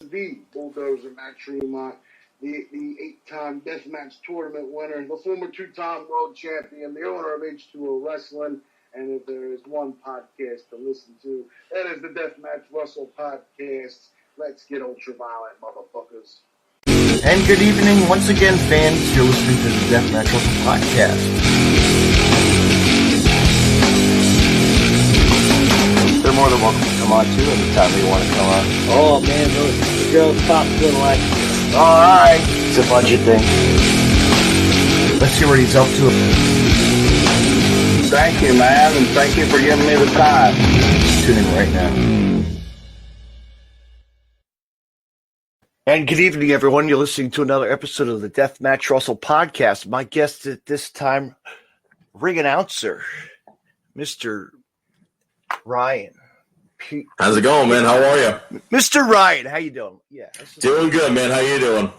the Bulldozer Matt Tremont, the 8-time Deathmatch Tournament winner, the former 2-time world champion, the owner of H2O Wrestling. And if there is one podcast to listen to, that is the Deathmatch Russell Podcast. Let's get ultraviolet, motherfuckers. And good evening once again, fans. You're listening to the Deathmatch Russell Podcast. They're more than welcome to come on, too, anytime they want to come on. Oh, man, those girls pop good like it. All right. It's a budget thing. Let's see what he's up to. Thank you, man, and thank you for giving me the time. Tune in right now. And good evening, everyone. You're listening to another episode of the Deathmatch Russell Podcast. My guest at this time, ring announcer, Mr. Ryan. How's it going, man? How are you? Mr. Ryan, how you doing? Yeah, doing good, man. How you doing?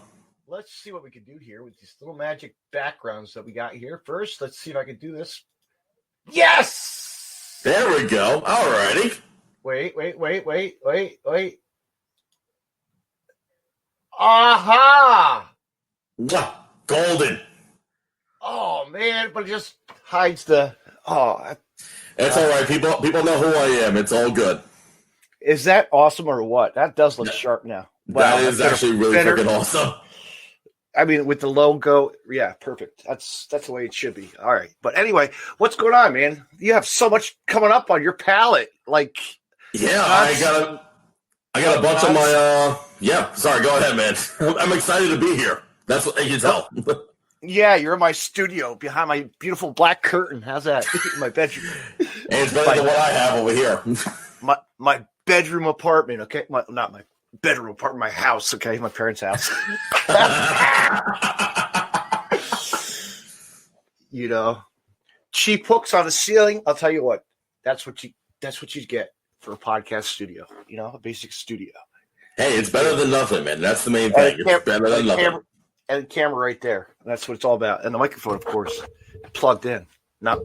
Let's see what we can do here with these little magic backgrounds that we got here. First, let's see if I can do this. Yes! There we go. All righty. Wait. Aha! Golden. Oh, man, but it just hides the... Oh, it's all right. People know who I am. It's all good. Is that awesome or what? That does look sharp now. Wow, that is actually really freaking awesome. I mean, with the logo, yeah, perfect. That's the way it should be. All right. But anyway, what's going on, man? You have so much coming up on your palette. Like, yeah, I got a bunch of my, yeah, sorry, go ahead, man. I'm excited to be here. That's what you can tell. Yeah, you're in my studio behind my beautiful black curtain. How's that? In my bedroom. And it's better than what I have over here. my bedroom apartment, okay? Not my bedroom apartment, my house, okay? My parents' house. You know, cheap hooks on the ceiling. I'll tell you what. That's what you get for a podcast studio. You know, a basic studio. Hey, it's better than nothing, man. That's the main thing. It's better than nothing. And the camera right there. That's what it's all about. And the microphone, of course, plugged in. Not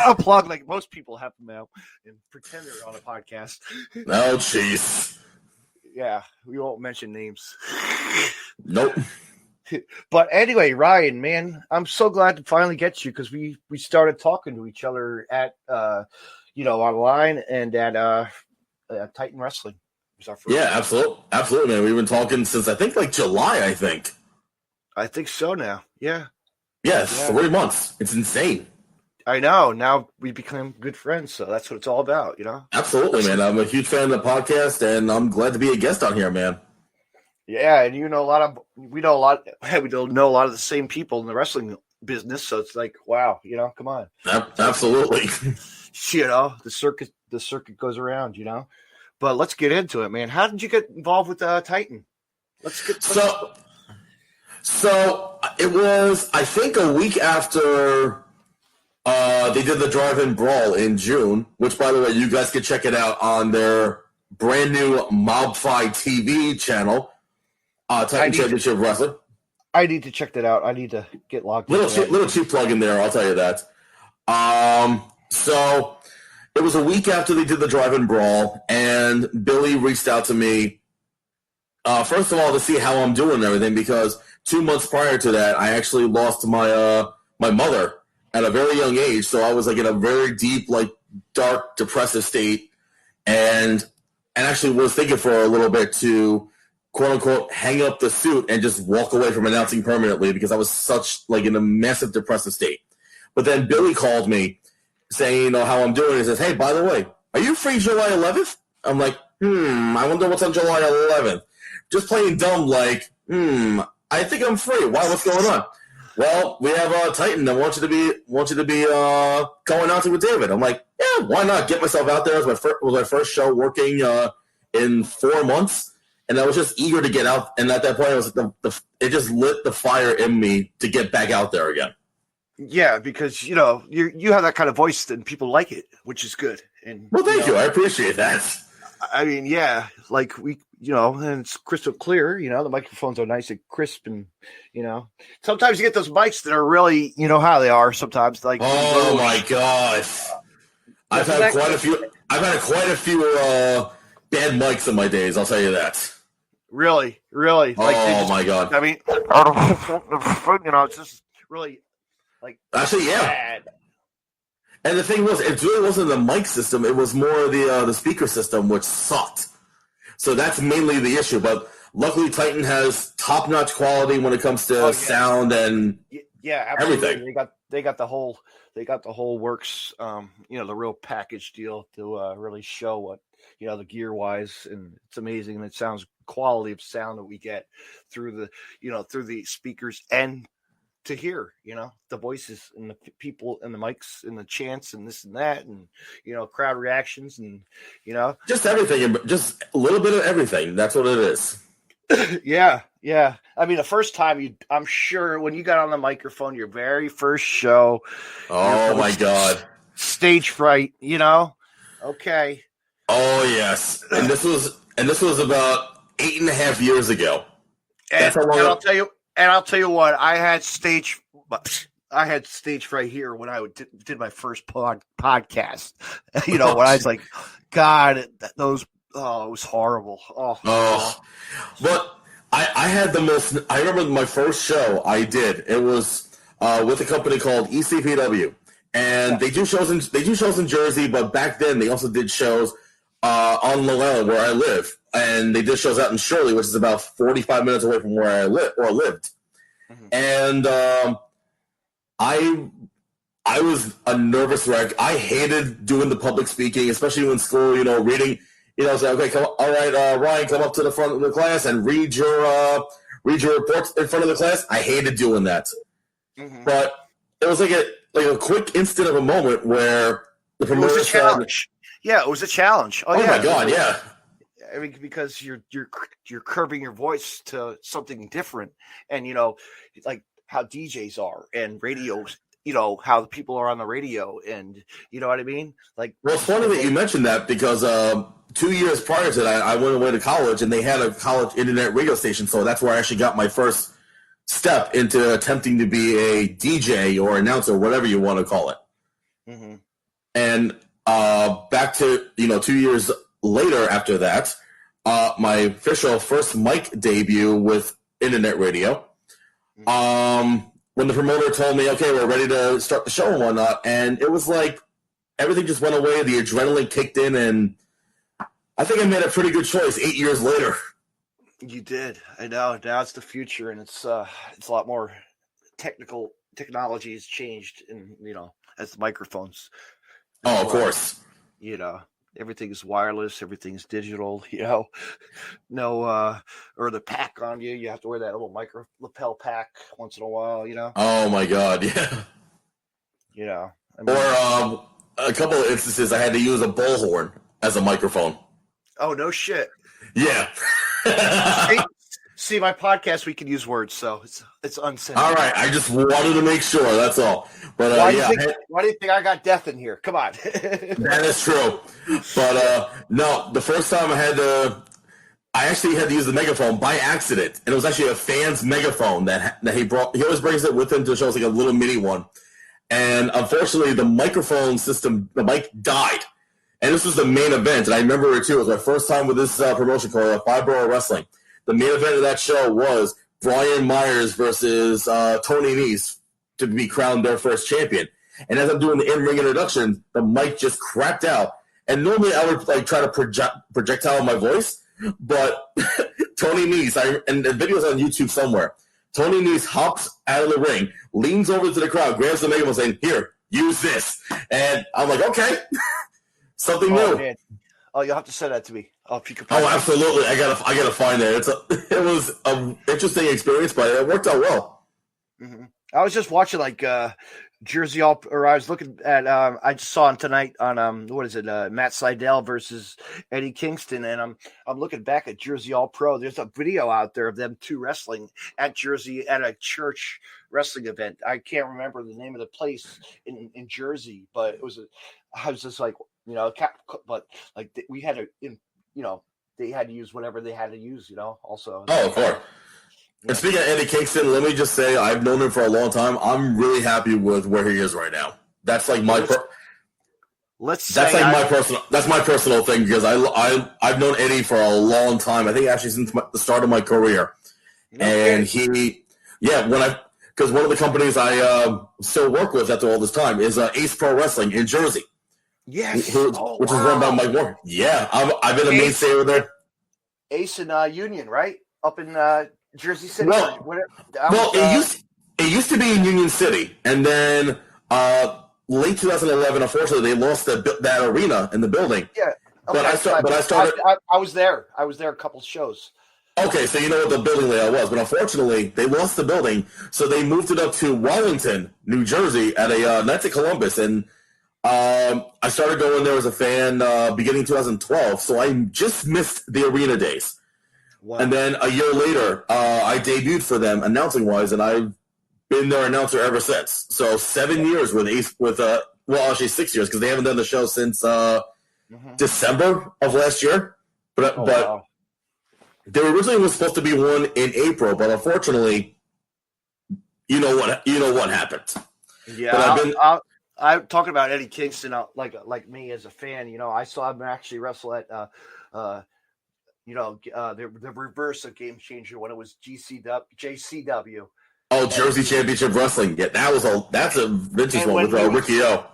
unplugged like most people have them out and pretend they're on a podcast. Oh, jeez. Yeah, we won't mention names. Nope. But anyway, Ryan, man, I'm so glad to finally get you because we started talking to each other at online and at Titan Wrestling. Yeah, absolutely, man. We've been talking since I think like July. I think so now. Yeah. Yes, 3 months. It's insane. I know. Now we become good friends, so that's what it's all about, you know? Absolutely, man. I'm a huge fan of the podcast, and I'm glad to be a guest on here, man. Yeah, and we know a lot of the same people in the wrestling business, so it's like, wow, you know, come on. Absolutely. You know, the circuit goes around, you know? But let's get into it, man. How did you get involved with Titan? So it was, I think, a week after they did the drive-in brawl in June, which, by the way, you guys can check it out on their brand new Mobfy TV channel, Titan Championship Wrestling. I need to check that out. I need to get logged in. Little cheap plug in there, I'll tell you that. So it was a week after they did the drive-in brawl, and Billy reached out to me, first of all, to see how I'm doing and everything, because 2 months prior to that, I actually lost my mother at a very young age. So I was like in a very deep, like dark, depressive state, and actually was thinking for a little bit to quote unquote hang up the suit and just walk away from announcing permanently because I was such like in a massive depressive state. But then Billy called me saying, you know, how I'm doing. He says, hey, by the way, are you free July 11th? I'm like, I wonder what's on July 11th. Just playing dumb, like, I think I'm free. Why? What's going on? Well, we have Titan that wants you to be going out to with David. I'm like, yeah, why not? Get myself out there. It was my first show working in 4 months, and I was just eager to get out. And at that point, it was like it just lit the fire in me to get back out there again. Yeah, because you know you have that kind of voice, and people like it, which is good. And well, thank you. I appreciate that. I mean, yeah, like and it's crystal clear. You know, the microphones are nice and crisp, and sometimes you get those mics that are really, how they are. Sometimes, like, oh my gosh, I've had quite a few bad mics in my days. I'll tell you that. Really. Oh my god! I mean, it's just really like actually, yeah. bad. And the thing was, it really wasn't the mic system; it was more the speaker system, which sucked. So that's mainly the issue. But luckily, Titan has top-notch quality when it comes to sound and absolutely. everything. They got the whole works. The real package deal to really show what the gear wise, and it's amazing. And it sounds quality of sound that we get through the speakers and to hear the voices and the people and the mics and the chants and this and that and crowd reactions and just everything, just a little bit of everything. That's what it is. Yeah. I mean, the first time I'm sure when you got on the microphone, your very first show. Oh my god! Stage fright, Okay. Oh yes, and this was about 8.5 years ago. And I'll tell you what, I had stage fright here when I did my first podcast. When I was like, God, it was horrible. But I had the most. I remember my first show I did. It was with a company called ECPW, and they do shows in Jersey. But back then, they also did shows on Long Island where I live, and they did shows out in Shirley, which is about 45 minutes away from where I lived. Mm-hmm. And I was a nervous wreck. I hated doing the public speaking, especially in school. Reading. Say, okay, all right, Ryan, come up to the front of the class and read your reports in front of the class. I hated doing that, but it was like a quick instant of a moment where the promoter was a challenge. Yeah, it was a challenge. Oh my god, yeah. I mean, because you're curving your voice to something different, and like how DJs are and radios. How the people are on the radio, and you know what I mean? Like, well, it's funny that you mentioned that because 2 years prior to that, I went away to college, and they had a college internet radio station, so that's where I actually got my first step into attempting to be a DJ or announcer, whatever you want to call it. Mm-hmm. And back to 2 years later after that, my official first mic debut with internet radio. When the promoter told me, okay, we're ready to start the show and whatnot, and it was like everything just went away, the adrenaline kicked in, and I think I made a pretty good choice 8 years later. You did. I know. Now it's the future, and it's a lot more technology has changed, and as the microphones. Oh, of course. Everything's wireless, everything's digital, no, or the pack on you. You have to wear that little micro lapel pack once in a while, Oh my God. Yeah. I mean, or a couple of instances I had to use a bullhorn as a microphone. Oh, no shit. Yeah. See, my podcast, we can use words, so it's uncensored. All right, I just wanted to make sure, that's all. But why do you think I got death in here? Come on. That is true. But no, the first time I actually had to use the megaphone by accident, and it was actually a fan's megaphone that he brought. He always brings it with him to shows, like a little mini one. And unfortunately, the microphone system, the mic died. And this was the main event, and I remember it too. It was my first time with this promotion called Five Borough Wrestling. The main event of that show was Brian Myers versus Tony Nese to be crowned their first champion. And as I'm doing the in-ring introduction, the mic just crapped out. And normally I would try to projectile my voice, but Tony Nese, and the video's on YouTube somewhere. Tony Nese hops out of the ring, leans over to the crowd, grabs the megaphone, saying, "Here, use this." And I'm like, okay, something new. Man. Oh, you'll have to send that to me. If you could. Oh, absolutely. I gotta find it. It was an interesting experience, but it worked out well. Mm-hmm. I was just watching Jersey All, or I was looking at. I just saw him tonight on what is it? Matt Sydal versus Eddie Kingston, and I'm looking back at Jersey All Pro. There's a video out there of them two wrestling at Jersey at a church wrestling event. I can't remember the name of the place in Jersey, but I was just like, but we had to, they had to use whatever they had to use, also. Oh, of course. And speaking of Eddie Kingston, let me just say I've known him for a long time. I'm really happy with where he is right now. That's like my That's like That's my personal thing because I've known Eddie for a long time. I think actually since the start of my career, and because one of the companies I still work with after all this time is Ace Pro Wrestling in Jersey. Yes, which is run by Mike Moore. Yeah, I've been a mainstay over there. Ace and Union, right up in Jersey City. It used to be in Union City, and then late 2011, unfortunately, they lost that arena in the building. Yeah, okay. But I started. I was there. I was there a couple shows. Okay, so you know what the building layout was, but unfortunately, they lost the building, so they moved it up to Wellington, New Jersey, at a Knights of Columbus, and I started going there as a fan beginning 2012, so I just missed the arena days. Wow. And then a year later, I debuted for them announcing-wise, and I've been their announcer ever since. So 7 years with Ace, actually 6 years, because they haven't done the show since December of last year. But wow. There originally was supposed to be one in April, but unfortunately, you know what happened. Yeah, I'm talking about Eddie Kingston, like me as a fan. I saw him actually wrestle at, the reverse of Game Changer when it was JCW. Oh, Jersey Championship Wrestling. Yeah, that's a vintage one with Ricky O.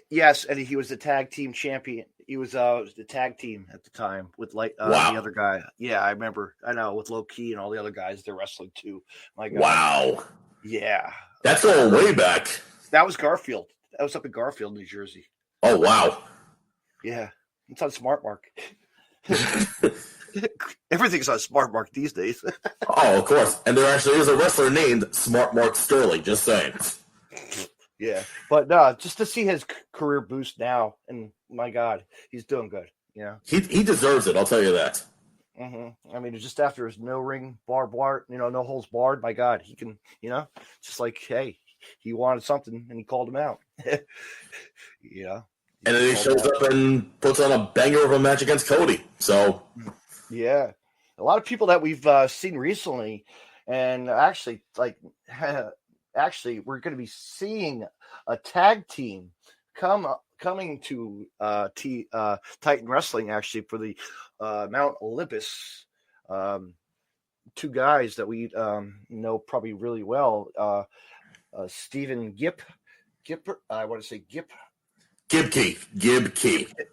Yes, and he was the tag team champion. He was the tag team at the time with the other guy. Yeah, I remember. I know, with Low Key and all the other guys, they're wrestling too. My God. Wow. Yeah. That's going way back. That was Garfield. That was up in Garfield, New Jersey. Oh, wow. Yeah. It's on Smart Mark. Everything's on Smart Mark these days. Oh, of course. And there actually is a wrestler named Smart Mark Sterling, just saying. Yeah. But just to see his career boost now, and my God, he's doing good. He deserves it, I'll tell you that. Mm-hmm. I mean, just after his no-ring barbed wire, no holds barred, my God, he can, just like, hey, he wanted something, and he called him out. And then he shows up and puts on a banger of a match against Cody. So, yeah, a lot of people that we've seen recently, and actually, we're going to be seeing a tag team coming to Titan Wrestling actually for the Mount Olympus. Two guys that we know probably really well. Stephen Gibkey.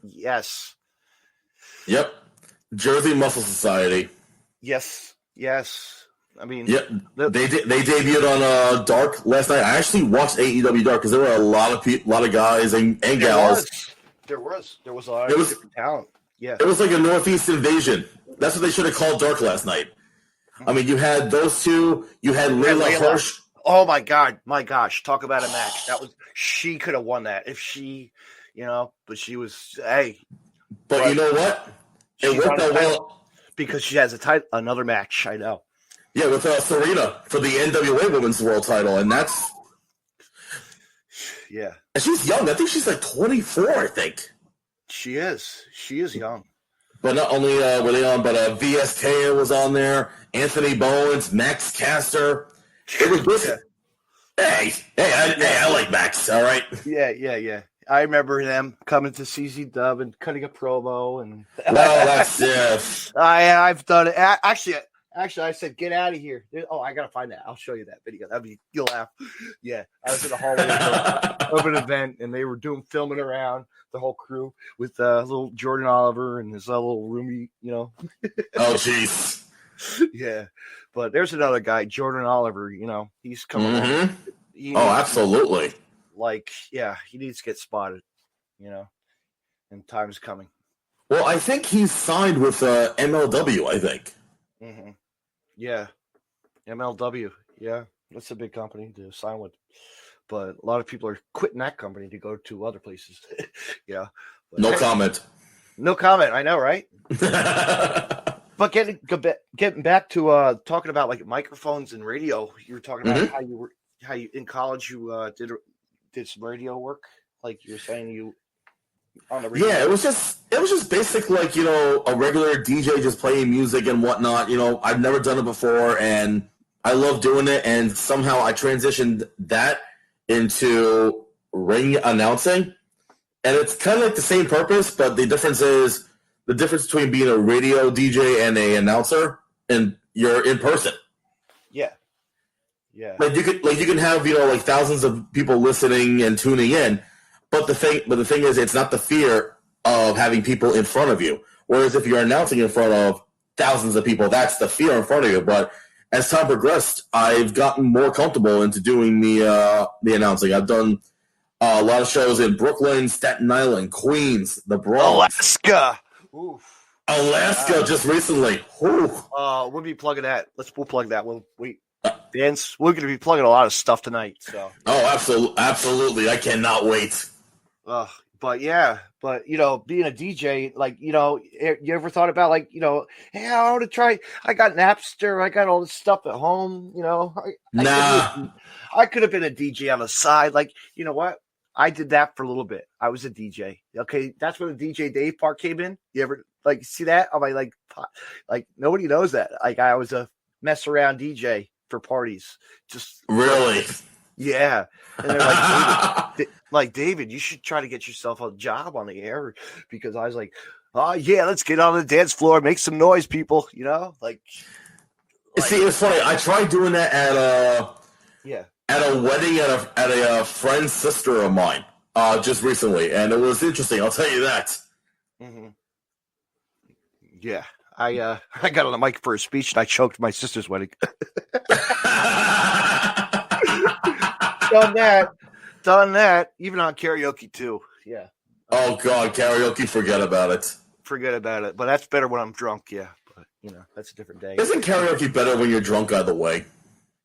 Yes. Yep. Jersey Muscle Society. Yes. I mean, they debuted on Dark last night. I actually watched AEW Dark because there were a lot of guys and gals. There was a lot of different talent. Yeah. It was like a Northeast invasion. That's what they should have called Dark last night. I mean, you had those two. You had Layla Hirsch. Oh my God, my gosh! Talk about a match. She could have won that if she, but she was But you know what? It worked out well because she has another match. I know. Yeah, with Serena for the NWA Women's World Title, and that's and she's young. I think she's like 24. I think she is. She is young. But not only were they on, but VSK was on there. Anthony Bowens, Max Caster. It was good. Hey, I like Max. All right. Yeah. I remember them coming to CZ Dub and cutting a promo, and that's I've done it. Actually, I said, "Get out of here!" Oh, I gotta find that. I'll show you that video. You'll laugh. Yeah, I was in the hallway of an event, and they were filming around the whole crew with little Jordan Oliver and his little roomie. Oh, jeez. Yeah, but there's another guy, Jordan Oliver. He's coming. Mm-hmm. Absolutely. He needs to get spotted. And time is coming. Well, I think he's signed with MLW. I think. Mm-hmm. Yeah, MLW. Yeah, that's a big company to sign with. But a lot of people are quitting that company to go to other places. But, no comment. No comment. I know, right? But getting back to talking about like microphones and radio, you were talking about how you in college you did some radio work, like you were saying you on the radio. Yeah, it was just basic, like a regular DJ just playing music and whatnot. I've never done it before, and I love doing it. And somehow I transitioned that into ring announcing, And it's kind of like the same purpose, but the difference between being a radio DJ and a announcer, and you're in person. Yeah. Yeah. Like you can have, like thousands of people listening and tuning in, but the thing is, it's not the fear of having people in front of you. Whereas if you're announcing in front of thousands of people, that's the fear in front of you. But as time progressed, I've gotten more comfortable into doing the announcing. I've done a lot of shows in Brooklyn, Staten Island, Queens, the Bronx, Alaska. Oof. Alaska, just recently. We'll be plugging that. We'll plug that. Dance. We're going to be plugging a lot of stuff tonight. So. Oh, absolutely! I cannot wait. But being a DJ, you ever thought about hey, I want to try. I got Napster. I got all this stuff at home. I could have been a DJ on the side. You know what? I did that for a little bit. I was a DJ. Okay, that's where the DJ Dave part came in. You ever see that? I'm like nobody knows that. I was a mess around DJ for parties. Just really. Yeah. And they're like, David, you should try to get yourself a job on the air, because I was like, oh yeah, let's get on the dance floor, make some noise, people, See, it's funny. I tried doing that at a wedding at a friend's sister of mine just recently, and it was interesting. I'll tell you that. Mm-hmm. Yeah. I got on the mic for a speech and I choked my sister's wedding. Done that. Even on karaoke too. Yeah. Oh God, karaoke! Forget about it. But that's better when I'm drunk. Yeah, but that's a different day. Isn't karaoke better when you're drunk either way?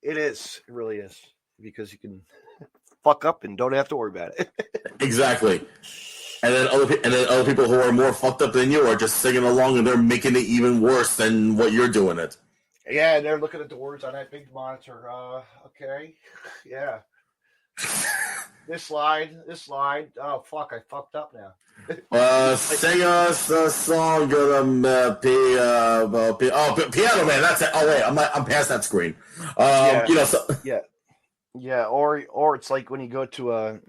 It is. It really is, because you can fuck up and don't have to worry about it. Exactly. And then other people who are more fucked up than you are just singing along, and they're making it even worse than what you're doing it. Yeah, and they're looking at the words on that big monitor. Okay. Yeah. This slide. Oh fuck! I fucked up now. Sing us a song of Piano Man. That's it. Oh wait, I'm past that screen. Yeah. Or it's like when you go to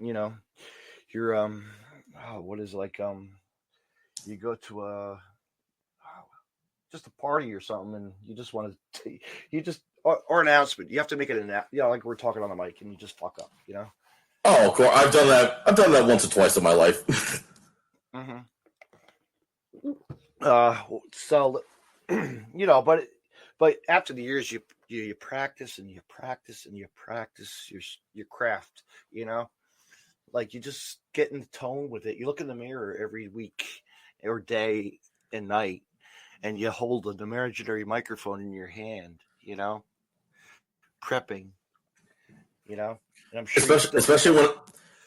your what is you go to just a party or something, and you just want to or announcement. You have to make it like we're talking on the mic, and you just fuck up, Oh, of course. I've done that once or twice in my life. Mm-hmm. So, but after the years, you practice and you practice and you practice your craft. You just get in tone with it. You look in the mirror every week or day and night, and you hold an imaginary microphone in your hand. Prepping. And I'm sure especially when.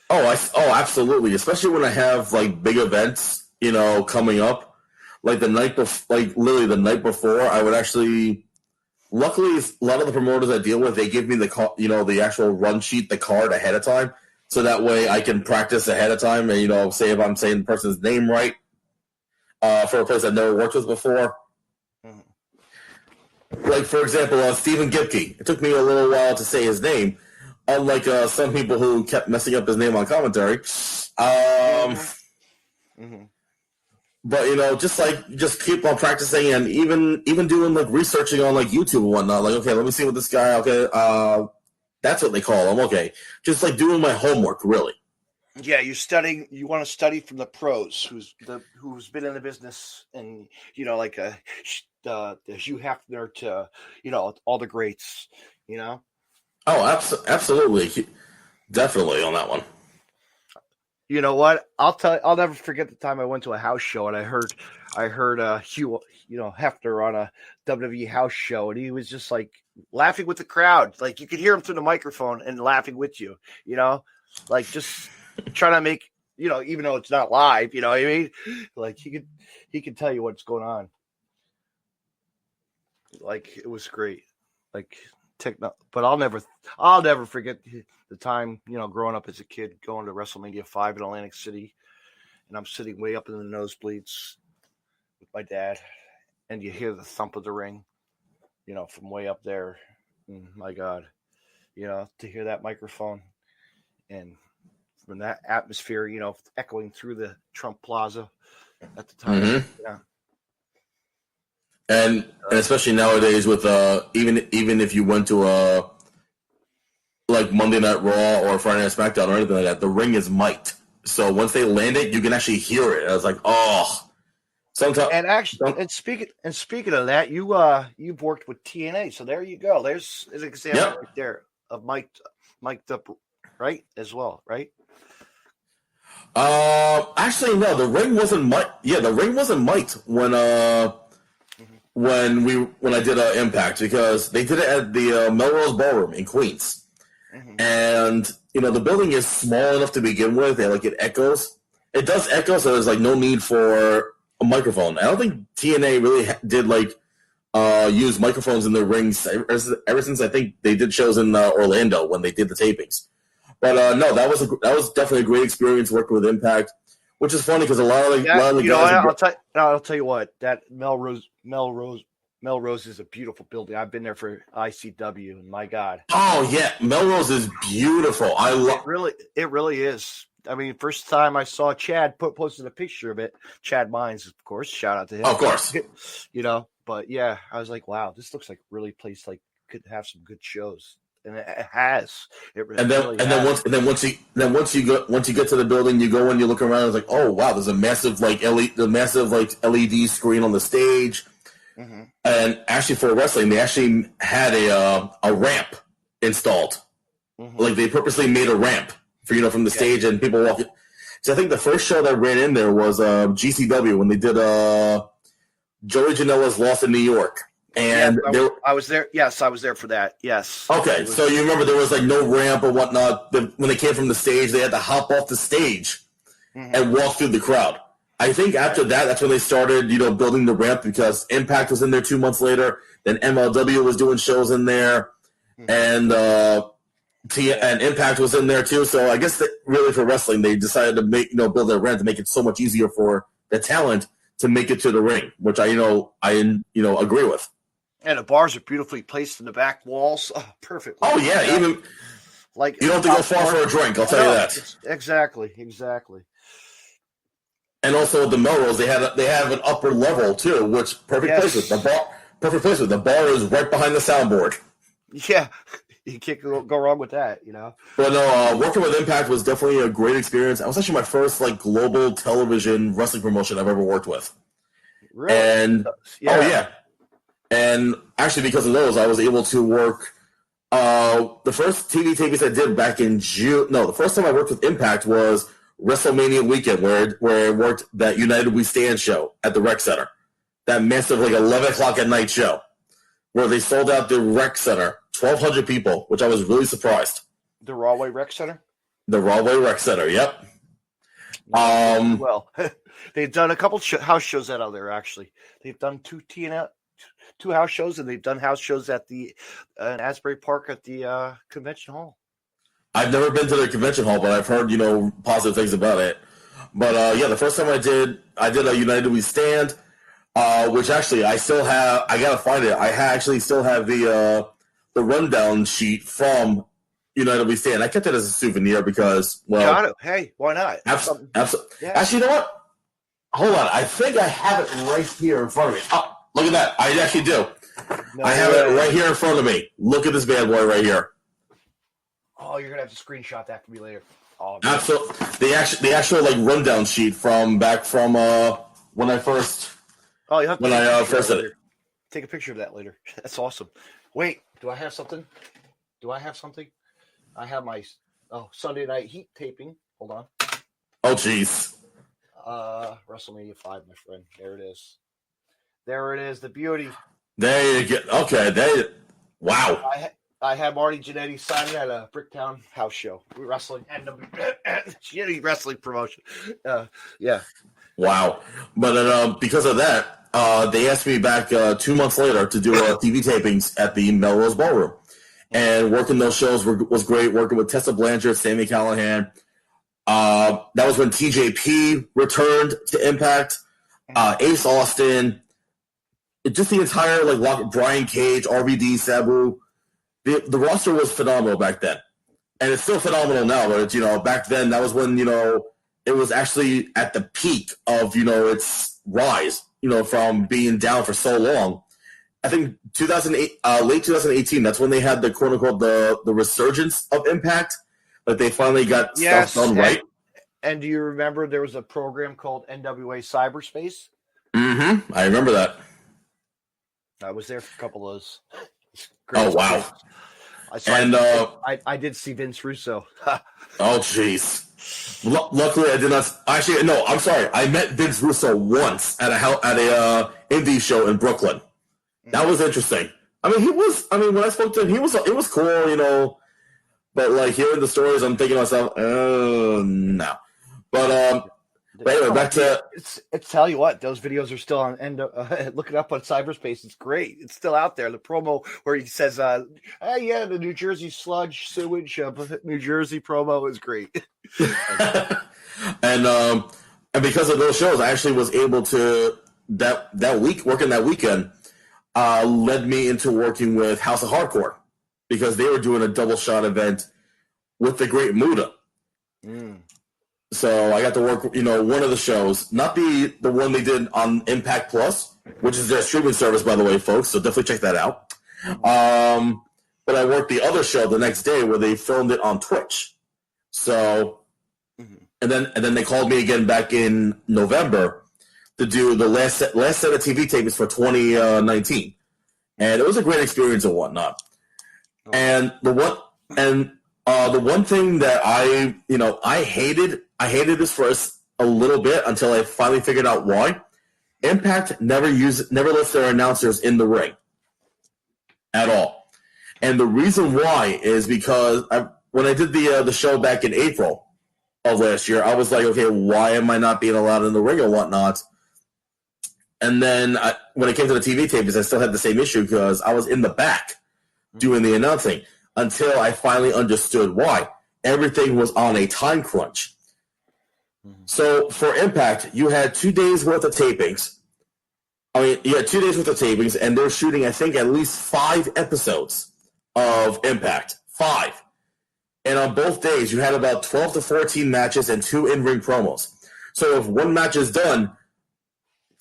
Absolutely. Especially when I have big events, coming up, the night literally the night before. I would actually. Luckily, a lot of the promoters I deal with, they give me the actual run sheet, the card ahead of time, so that way I can practice ahead of time and say if I'm saying the person's name right for a place I've never worked with before. Mm-hmm. For example, Stephen Gipke. It took me a little while to say his name. Unlike some people who kept messing up his name on commentary. Mm-hmm. But just keep on practicing, and even doing researching on YouTube and whatnot. Okay, let me see what this guy. Okay, that's what they call him. Okay, just doing my homework, really. Yeah, you're studying. You want to study from the pros, who's been in the business, and the Hugh Hefner to all the greats. Oh, absolutely, definitely on that one. You know what? I'll never forget the time I went to a house show and I heard Hugh Hefner on a WWE house show, and he was just laughing with the crowd. You could hear him through the microphone and laughing with you. Just trying to make even though it's not live. You know what I mean? He could tell you what's going on. It was great. But I'll never forget the time, growing up as a kid, going to WrestleMania 5 in Atlantic City, and I'm sitting way up in the nosebleeds with my dad, and you hear the thump of the ring, from way up there. My God, to hear that microphone and from that atmosphere, echoing through the Trump Plaza at the time. Mm-hmm. Yeah. And especially nowadays with even if you went to like Monday Night Raw or Friday Night SmackDown or anything like that, the ring is mic'd. So once they land it, you can actually hear it. I was like, oh. Sometimes. And speaking of that, you've worked with TNA, so there you go. There's an example right there of mic'd up, right, as well, right? Actually, no, the ring wasn't mic'd. Yeah, the ring wasn't mic'd when I did Impact, because they did it at the Melrose Ballroom in Queens, and the building is small enough to begin with, and it echoes. It does echo, so there's no need for a microphone. I don't think TNA really did use microphones in their rings ever since I think they did shows in Orlando when they did the tapings. But no, that was definitely a great experience working with Impact, which is funny because a lot of the guys. I'll tell you what, that Melrose is a beautiful building. I've been there for ICW, and my God. Oh yeah, Melrose is beautiful. It really is. I mean, first time I saw Chad posted a picture of it. Chad Mines, of course. Shout out to him. Of course. But yeah, I was like, wow, this looks like really place could have some good shows, and it has. Once you get to the building, you go and you look around. It's like, oh wow, there's a massive LED screen on the stage. Mm-hmm. And actually, for wrestling, they actually had a ramp installed. Mm-hmm. They purposely made a ramp for from the stage and people walking. So I think the first show that ran in there was GCW when they did Joey Janela's Lost in New York, and I was there. Yes, I was there for that. Yes. Okay, so you remember there was no ramp or whatnot. When they came from the stage, they had to hop off the stage and walk through the crowd. I think after that's when they started, building the ramp, because Impact was in there 2 months later. Then MLW was doing shows in there, and Impact was in there too. So I guess that really for wrestling, they decided to build their ramp to make it so much easier for the talent to make it to the ring, which I agree with. And the bars are beautifully placed in the back walls. Oh, perfect. Oh yeah, even you don't have to go far for a drink. I'll tell you that. Exactly. And also the Melrose, they have an upper level too, which perfect place with the bar. Perfect place with the bar is right behind the soundboard. Yeah. You can't go wrong with that, But no, working with Impact was definitely a great experience. It was actually my first global television wrestling promotion I've ever worked with. Really? And and actually because of those, I was able to work. The first TV tapings I did back in June. No, the first time I worked with Impact was WrestleMania weekend, where I worked that United We Stand show at the Rec Center, that massive 11 o'clock at night show, where they sold out the Rec Center. 1,200 people, which I was really surprised. The Rawway Rec Center? The Rawway Rec Center, yep. Well, they've done a couple house shows out there, actually. They've done two house shows, and they've done house shows at the Asbury Park at the convention hall. I've never been to the convention hall, but I've heard, positive things about it. But, the first time I did a United We Stand, which actually I still have. I got to find it. I actually still have the rundown sheet from United We Stand. I kept it as a souvenir because, got it. Hey, why not? Absolutely. Yeah. Actually, you know what? Hold on. I think I have it right here in front of me. Oh, look at that. I actually do. I have it right here in front of me. Look at this bad boy right here. Oh, you're gonna have to screenshot that for me later. Oh, absolutely. The actual rundown sheet from when I first. Oh, you have to first did it. Take a picture of that later. That's awesome. Wait, do I have something? I have my Sunday Night Heat taping. Hold on. Oh, jeez. WrestleMania 5, my friend. There it is. The beauty. There you go. Okay, wow. I had Marty Jannetty signing at a Bricktown house show. Wrestling Jannetty wrestling promotion. Yeah. Wow. But because of that, they asked me back 2 months later to do TV tapings at the Melrose Ballroom. And working those shows was great, working with Tessa Blanchard, Sami Callihan. That was when TJP returned to Impact, Ace Austin, just the entire Brian Cage, RVD, Sabu. The roster was phenomenal back then. and it's still phenomenal now. But it's, back then that was when it was actually at the peak of its rise. From being down for so long. I think 2008, late 2018. That's when they had the quote unquote the resurgence of Impact. Like they finally got stuff done right. And do you remember there was a program called NWA Cyberspace? Mm-hmm. I remember that. I was there for a couple of those. Oh wow! I did see Vince Russo. Oh jeez. Luckily, I did not. Actually, no. I'm sorry. I met Vince Russo once at a indie show in Brooklyn. That was interesting. I mean, when I spoke to him, it was cool, But like hearing the stories, I'm thinking to myself, no. But anyway, back to it's tell you what, those videos are still on. Look it up on cyberspace. It's great. It's still out there. The promo where he says, "Hey, yeah, the New Jersey sludge sewage New Jersey promo is great." and because of those shows, I actually was able to that week working that weekend led me into working with House of Hardcore because they were doing a double shot event with the Great Muda. So I got to work, one of the shows, not the one they did on Impact Plus, which is their streaming service, by the way, folks. So definitely check that out. But I worked the other show the next day where they filmed it on Twitch. So, and then they called me again back in November to do the last set of TV tapings for 2019, and it was a great experience and whatnot. And the one thing that I hated this for a little bit until I finally figured out why. Impact never lets their announcers in the ring at all, and the reason why is because when I did the show back in April of last year, I was like, okay, why am I not being allowed in the ring or whatnot? And then when it came to the TV tapings, I still had the same issue because I was in the back doing the announcing until I finally understood why. Everything was on a time crunch. So for Impact, you had 2 days worth of tapings. I mean, you had 2 days worth of tapings, and they're shooting, I think, at least 5 episodes of Impact. 5. And on both days, you had about 12 to 14 matches and 2 in-ring promos. So if one match is done,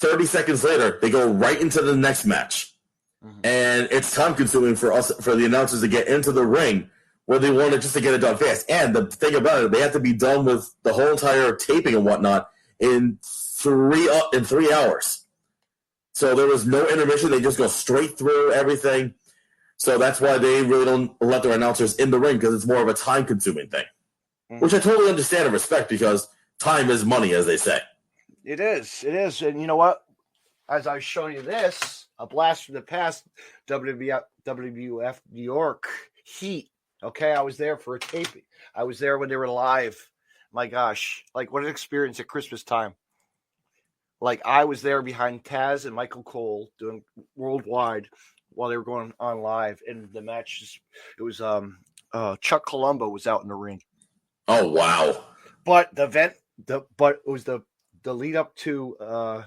30 seconds later, they go right into the next match. And it's time-consuming for the announcers to get into the ring where they want to get it done fast. And the thing about it, they have to be done with the whole entire taping and whatnot in 3 hours. So there was no intermission. They just go straight through everything. So that's why they really don't let their announcers in the ring because it's more of a time-consuming thing, which I totally understand and respect because time is money, as they say. It is. And you know what? As I was showing you this, a blast from the past, WWF New York Heat. Okay, I was there for a taping. I was there when they were live. My gosh, like what an experience at Christmas time. Like I was there behind Taz and Michael Cole doing worldwide while they were going on live. And the match, it was Chuck Colombo was out in the ring. Oh, wow. But it was the lead up to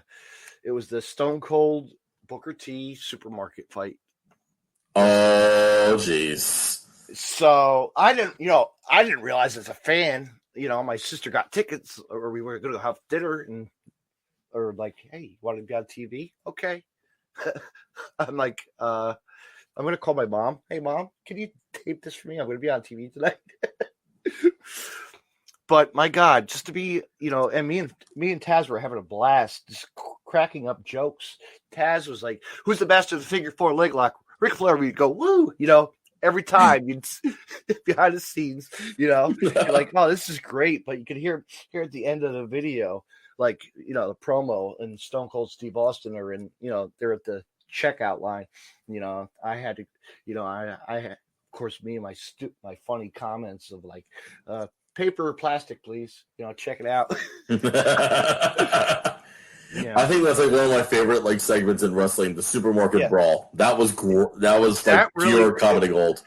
it was the Stone Cold Booker T supermarket fight. Oh, jeez. So I didn't realize as a fan, my sister got tickets or we were going to have dinner or like, hey, you want to be on TV? Okay. I'm like, I'm going to call my mom. Hey, Mom, can you tape this for me? I'm going to be on TV tonight. But my God, just to be, and me and Taz were having a blast, just cracking up jokes. Taz was like, "Who's the master of the figure 4 leg lock?" Ric Flair, we'd go, "Woo!" Every time you'd behind the scenes, you're like, "Oh, this is great." But you could hear at the end of the video, like the promo and Stone Cold Steve Austin are in, they're at the checkout line. I had to, I had, of course, me and my funny comments of like. Paper or plastic, please. Check it out. I think that's like one of my favorite segments in wrestling, the supermarket brawl. That was pure comedy gold.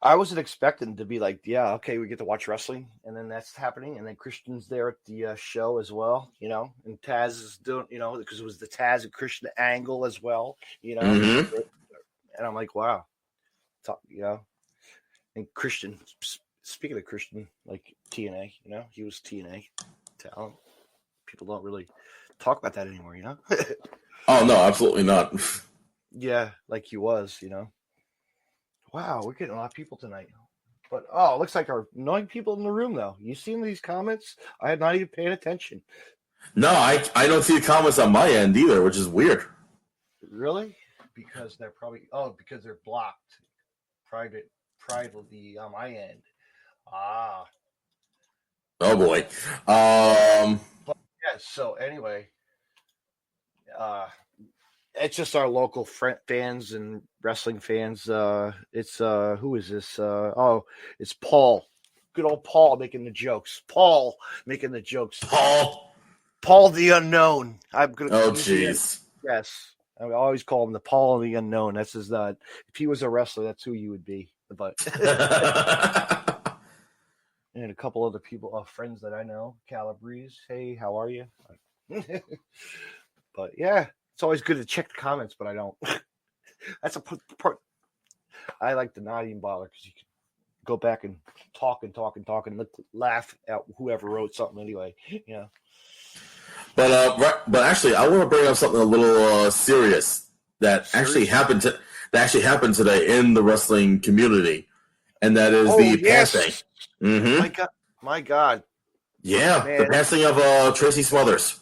I wasn't expecting to be like, yeah, okay, we get to watch wrestling, and then that's happening, and then Christian's there at the show as well, and Taz is doing, because it was the Taz and Christian angle as well, And I'm like, wow, and Christian speaking of Christian, like TNA, he was TNA talent. People don't really talk about that anymore, Oh no, absolutely not. Yeah, like he was, Wow, we're getting a lot of people tonight. But it looks like our annoying people in the room though. You seen these comments? I had not even paying attention. No, I don't see the comments on my end either, which is weird. Really? Because they're because they're blocked privately on my end. Ah. Oh boy. Yeah, so anyway, it's just our local fans and wrestling fans. It's who is this? It's Paul. Good old Paul making the jokes. Paul making the jokes. Paul the Unknown. I'm gonna. Oh jeez. Yes, I always call him the Paul the Unknown. That's his. If he was a wrestler, that's who you would be. But and a couple other people, friends that I know, Calabrese. Hey, how are you? But yeah, it's always good to check the comments, but I don't. That's a part. I like to not even bother because you can go back and talk and laugh at whoever wrote something anyway. But actually, I want to bring up something a little serious that actually happened today in the wrestling community, and that is the passing. Mm-hmm. My God. Yeah, man. The passing of Tracy Smothers.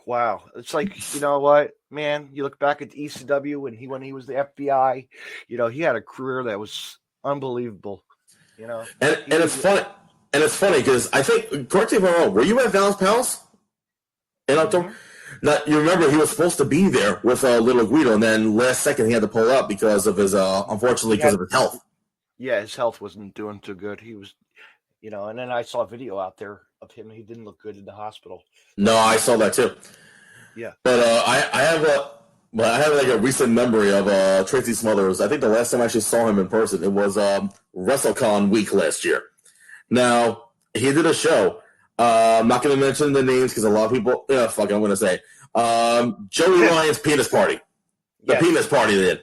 Wow, it's like, you know what, man? You look back at ECW when he was the FBI. He had a career that was unbelievable. And it's funny. And it's funny because I think, correct me if I'm wrong, were you at Dallas Palace in October? Mm-hmm. Now, you remember he was supposed to be there with Little Guido, and then last second he had to pull up because of his, unfortunately, because of his health. Yeah, his health wasn't doing too good. He was, and then I saw a video out there of him. He didn't look good in the hospital. No, I saw that too. Yeah. But I have like a recent memory of Tracy Smothers. I think the last time I actually saw him in person, it was WrestleCon week last year. Now, he did a show. I'm not going to mention the names because a lot of people, I'm going to say. Joey Ryan's penis party. The penis party they did.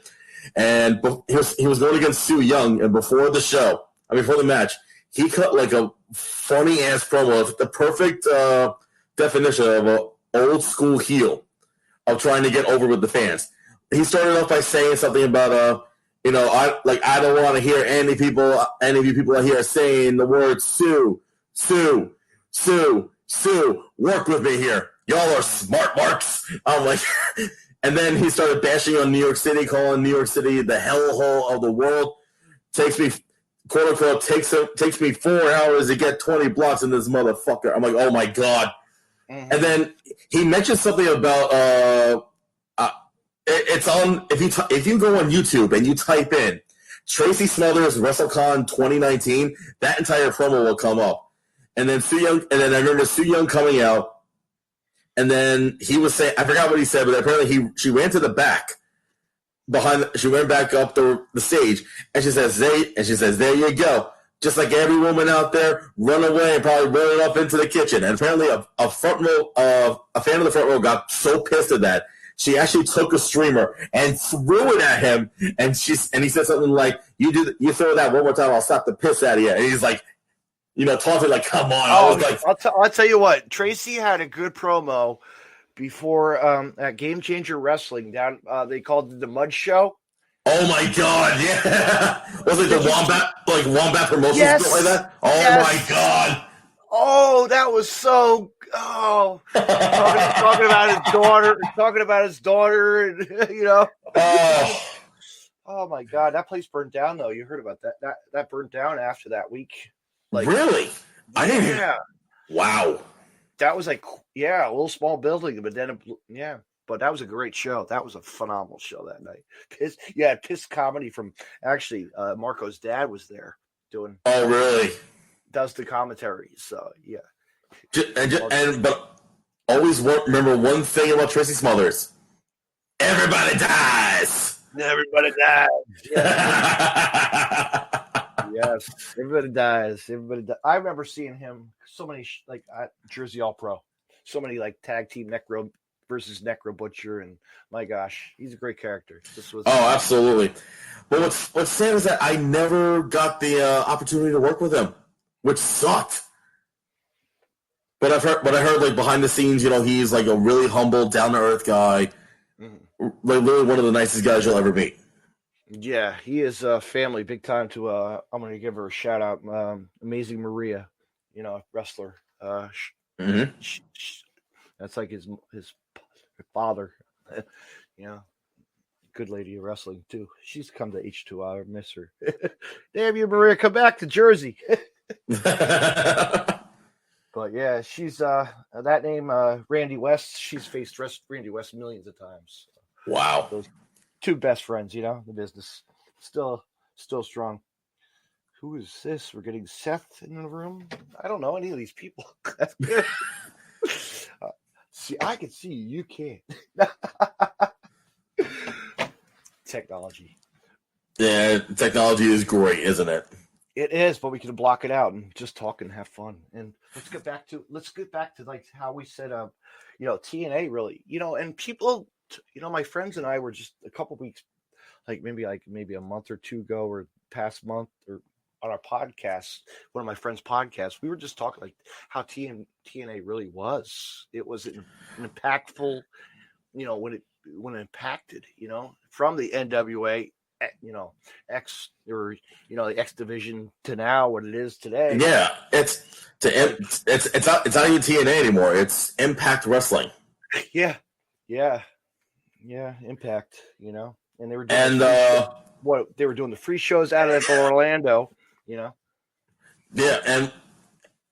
And he was going against Sue Young, and before the match, he cut like a funny-ass promo, the perfect definition of an old-school heel of trying to get over with the fans. He started off by saying something about, I don't want to hear any of you people out here saying the word Sue, Sue, Sue, Sue. Work with me here. Y'all are smart marks. I'm like, and then he started bashing on New York City, calling New York City the hellhole of the world. Takes me, quote unquote, takes me 4 hours to get 20 blocks in this motherfucker. I'm like, oh my God. Mm-hmm. And then he mentioned something about it's on if you go on YouTube and you type in Tracy Smothers WrestleCon 2019, that entire promo will come up. And then I remember Sue Young coming out, and then he was saying, I forgot what he said, but apparently she ran to the back she went back up the stage, and she says, there you go. Just like every woman out there, run away and probably run it up into the kitchen. And apparently a fan of the front row got so pissed at that, she actually took a streamer and threw it at him. And he said something like, you throw that one more time, I'll slap the piss out of you. And he's like, talking like, come on. I'll tell you what, Tracy had a good promo before at Game Changer Wrestling down. They called it the Mud Show. Oh my God! Yeah, was it the Wombat Promotions like that? Oh my God! Oh, that was so. Oh, talking about his daughter, and Oh my God, that place burned down though. You heard about that? That burned down after that week. Really? I didn't. Yeah. Wow. That was like a little small building, but then But that was a great show. That was a phenomenal show that night. Piss comedy from actually Marco's dad was there doing. Oh, really? Does the commentary. So yeah. But always remember one thing about Tracy Smothers: everybody dies. Everybody dies. Yeah. Yes, everybody dies. I remember seeing him so many at Jersey All Pro. So many tag team neck rope versus Necro Butcher, and my gosh, he's a great character. This was absolutely. But what's sad is that I never got the opportunity to work with him, which sucked. But I heard like behind the scenes, he's like a really humble, down to earth guy, like literally one of the nicest guys you'll ever meet. Yeah, he is family big time. To I'm going to give her a shout out, Amazing Maria, wrestler. That's like his father, good lady of wrestling too. She's come to H2. I miss her. Damn you, Maria, come back to Jersey. But yeah, she's that name, Randy West. She's faced Randy West millions of times. Wow, those two best friends, the business still strong. Who is this? We're getting Seth in the room. I don't know any of these people. That's good. See, I can see you. You can't. Technology. Yeah, technology is great, isn't it? It is, but we can block it out and just talk and have fun. And let's get back to like how we said, TNA really, and people, my friends and I were just a couple weeks, maybe a month or two ago, or past month, or on our podcast, one of my friends' podcasts, we were just talking like how TNA really was. It was an impactful, when it impacted, from the NWA, X, or the X division to now what it is today. Yeah, it's not even TNA anymore. It's Impact Wrestling. Yeah, Impact. And they were doing they were doing the free shows out of Orlando. Yeah, and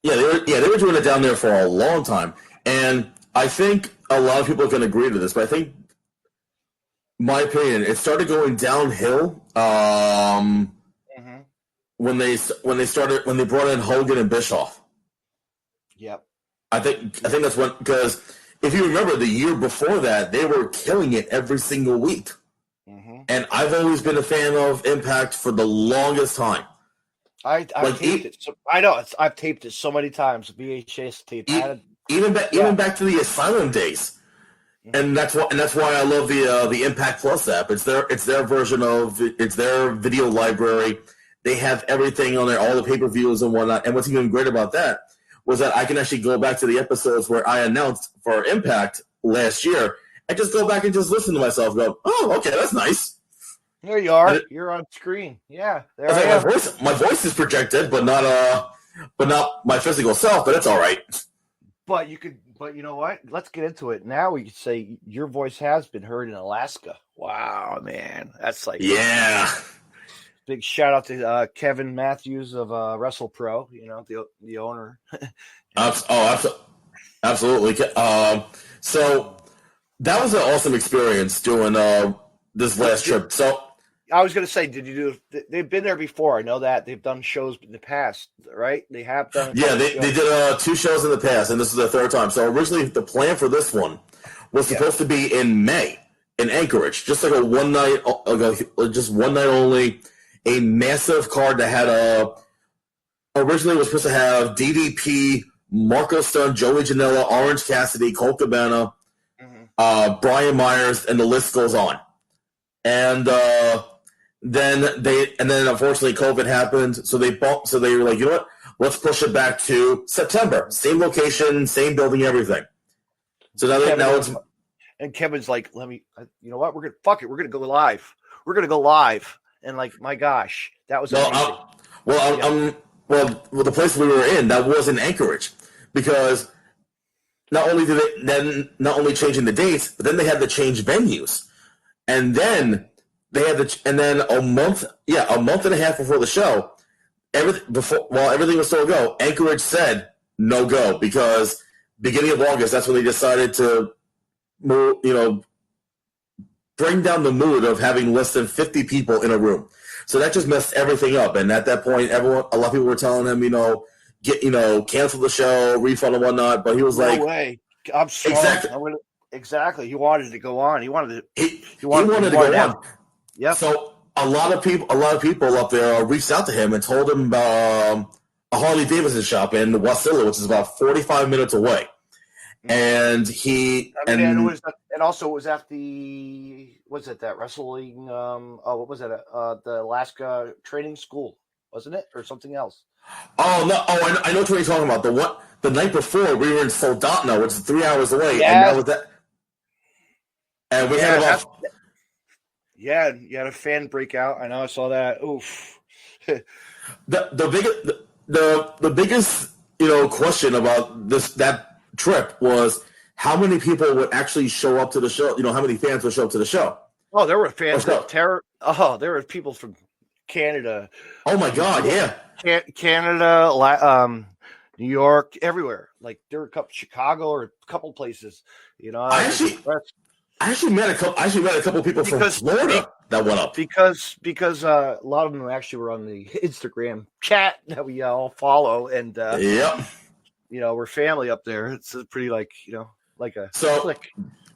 they were doing it down there for a long time, and I think a lot of people can agree to this, but I think, my opinion, it started going downhill when they brought in Hogan and Bischoff. Yep. I think that's when, because if you remember the year before that, they were killing it every single week. And I've always been a fan of Impact for the longest time. I've taped it. So, I know I've taped it so many times. VHS tape. Even back to the Asylum days. And that's why I love the Impact Plus app. It's their version of it's their video library. They have everything on there, all the pay-per-views and whatnot. And what's even great about that was that I can actually go back to the episodes where I announced for Impact last year and just go back and just listen to myself and go, oh, okay, that's nice. There you are. You're on screen. Yeah, there I am. My voice is projected, but not my physical self. But it's all right. But you know what? Let's get into it. Now we could say your voice has been heard in Alaska. Wow, man. That's like, yeah. Big shout out to Kevin Matthews of WrestlePro, the owner. Absolutely. So that was an awesome experience doing this last trip. So I was going to say, they've been there before. I know that they've done shows in the past, right? They have done. Yeah, they did 2 shows in the past, and this is the 3rd time. So originally the plan for this one was supposed to be in May in Anchorage, just like one night only, a massive card that had originally was supposed to have DDP, Marco Stunt, Joey Janela, Orange Cassidy, Colt Cabana, Brian Myers, and the list goes on. And then unfortunately COVID happened, so they were like, you know what? Let's push it back to September. Same location, same building, everything. So now and Kevin's like, you know what? We're gonna go live. We're gonna go live. And like, my gosh, that was amazing. The place we were in, that was in Anchorage, because not only changing the dates, but then they had to change venues, and then they had a month and a half before the show, while everything was still a go, Anchorage said no go, because beginning of August, that's when they decided to, bring down the mood of having less than 50 people in a room. So that just messed everything up. And at that point, a lot of people were telling him, cancel the show, refund and whatnot. But he was no like, way. I'm sorry. Exactly. He wanted to go on. He wanted to go on. Yeah. So a lot of people up there reached out to him and told him about a Harley Davidson shop in Wasilla, which is about 45 minutes away. And he and also it was at that wrestling what was it the Alaska training school, wasn't it, or something else? Oh no! Oh, I know what you're talking about. The night before we were in Soldotna, which is 3 hours away, Yes. and that was that. And we had about you had a fan breakout. I know, I saw that. Oof. the biggest question about that trip was how many people would actually show up to the show. How many fans would show up to the show? Oh, there were fans from there were people from Canada. Oh my God! Yeah, Canada, New York, everywhere. Like there were a couple, Chicago, or a couple places. I actually met a couple people from Florida that went up because a lot of them actually were on the Instagram chat that we all follow, and we're family up there. It's pretty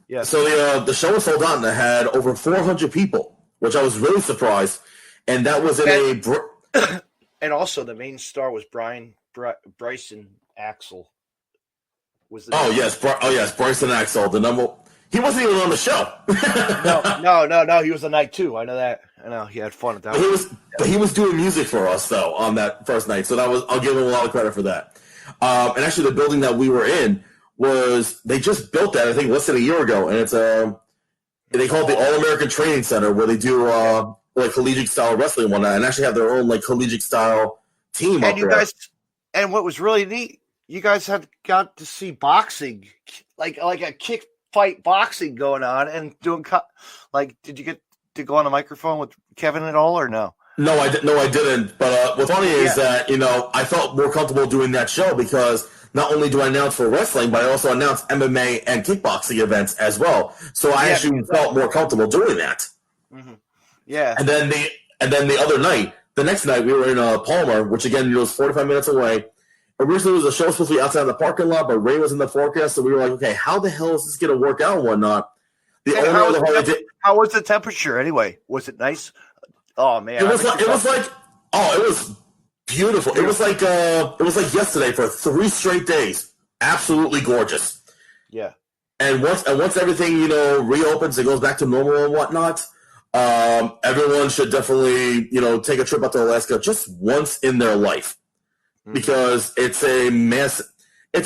yeah. So the show in Soldotna had over 400 people, which I was really surprised, and that was in and also the main star was Bryson Axel. Yes, Bryson Axel, the number. He wasn't even on the show. No. He was on night 2. I know that. I know he had fun at that. He was doing music for us though on that first night, so I'll give him a lot of credit for that. And actually, the building that we were in they just built that I think less than a year ago, and it's they call it the All American Training Center, where they do collegiate style wrestling and whatnot, and actually have their own collegiate style team up there. And what was really neat, you guys got to see boxing, like a kick fight boxing going on, and doing did you get to go on a microphone with Kevin at all, or no? No, I didn't. But what's funny is that I felt more comfortable doing that show because not only do I announce for wrestling, but I also announce MMA and kickboxing events as well. So I actually felt more comfortable doing that. Mm-hmm. Yeah. And then the next night, we were in Palmer, which again was 45 minutes away. Originally, the show was supposed to be outside the parking lot, but rain was in the forecast, so we were like, okay, how the hell is this going to work out and whatnot? How was the temperature anyway? Was it nice? Oh man, it was beautiful. It was like yesterday for 3 straight days. Absolutely gorgeous. Yeah. And once everything reopens and goes back to normal and whatnot, everyone should definitely take a trip out to Alaska just once in their life, because it's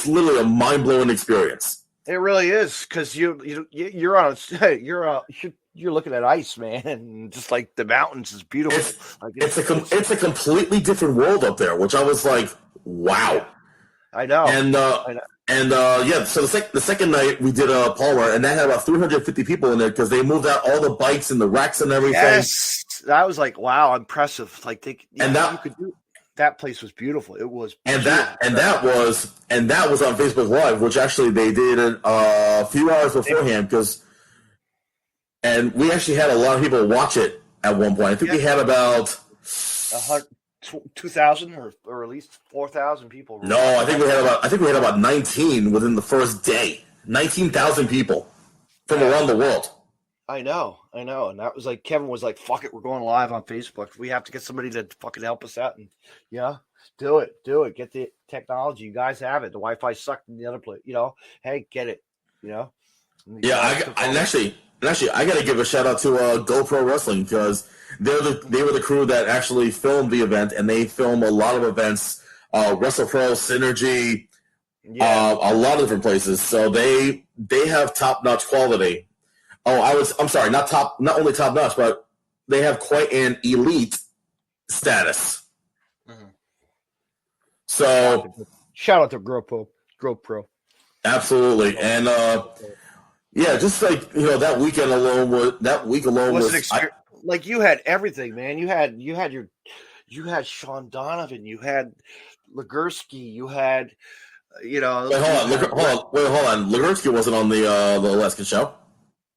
literally a mind-blowing experience. It really is, because you're looking at ice, man, and just like the mountains is beautiful. It's a completely different world up there, which I was like, wow. I know. So the second night we did Palmer, and that had about 350 people in there because they moved out all the bikes and the racks and everything. Yes, that was like, wow, impressive. Like that place was beautiful. It was, and that was on Facebook Live, which actually they did a few hours beforehand and we actually had a lot of people watch it at one point. I think we had about 2,000 or at least 4,000 people. No, I think we had about 19 within the first day. 19,000 people from around the world. I know, and that was like Kevin was like, "Fuck it, we're going live on Facebook. We have to get somebody to fucking help us out and do it. Get the technology. You guys have it. The Wi-Fi sucked in the other place. Hey, get it. Yeah, actually, I got to give a shout out to GoPro Wrestling because they were the crew that actually filmed the event, and they film a lot of events, WrestlePro, Synergy, a lot of different places. So they have top-notch quality. I'm sorry, not only top-notch, but they have quite an elite status. Mm-hmm. So shout out to GoPro. Absolutely, and just like that week alone was an experience. Like you had everything, man. You had Sean Donovan, you had Legursky, you had Wait, hold on. Legursky wasn't on the Alaska show.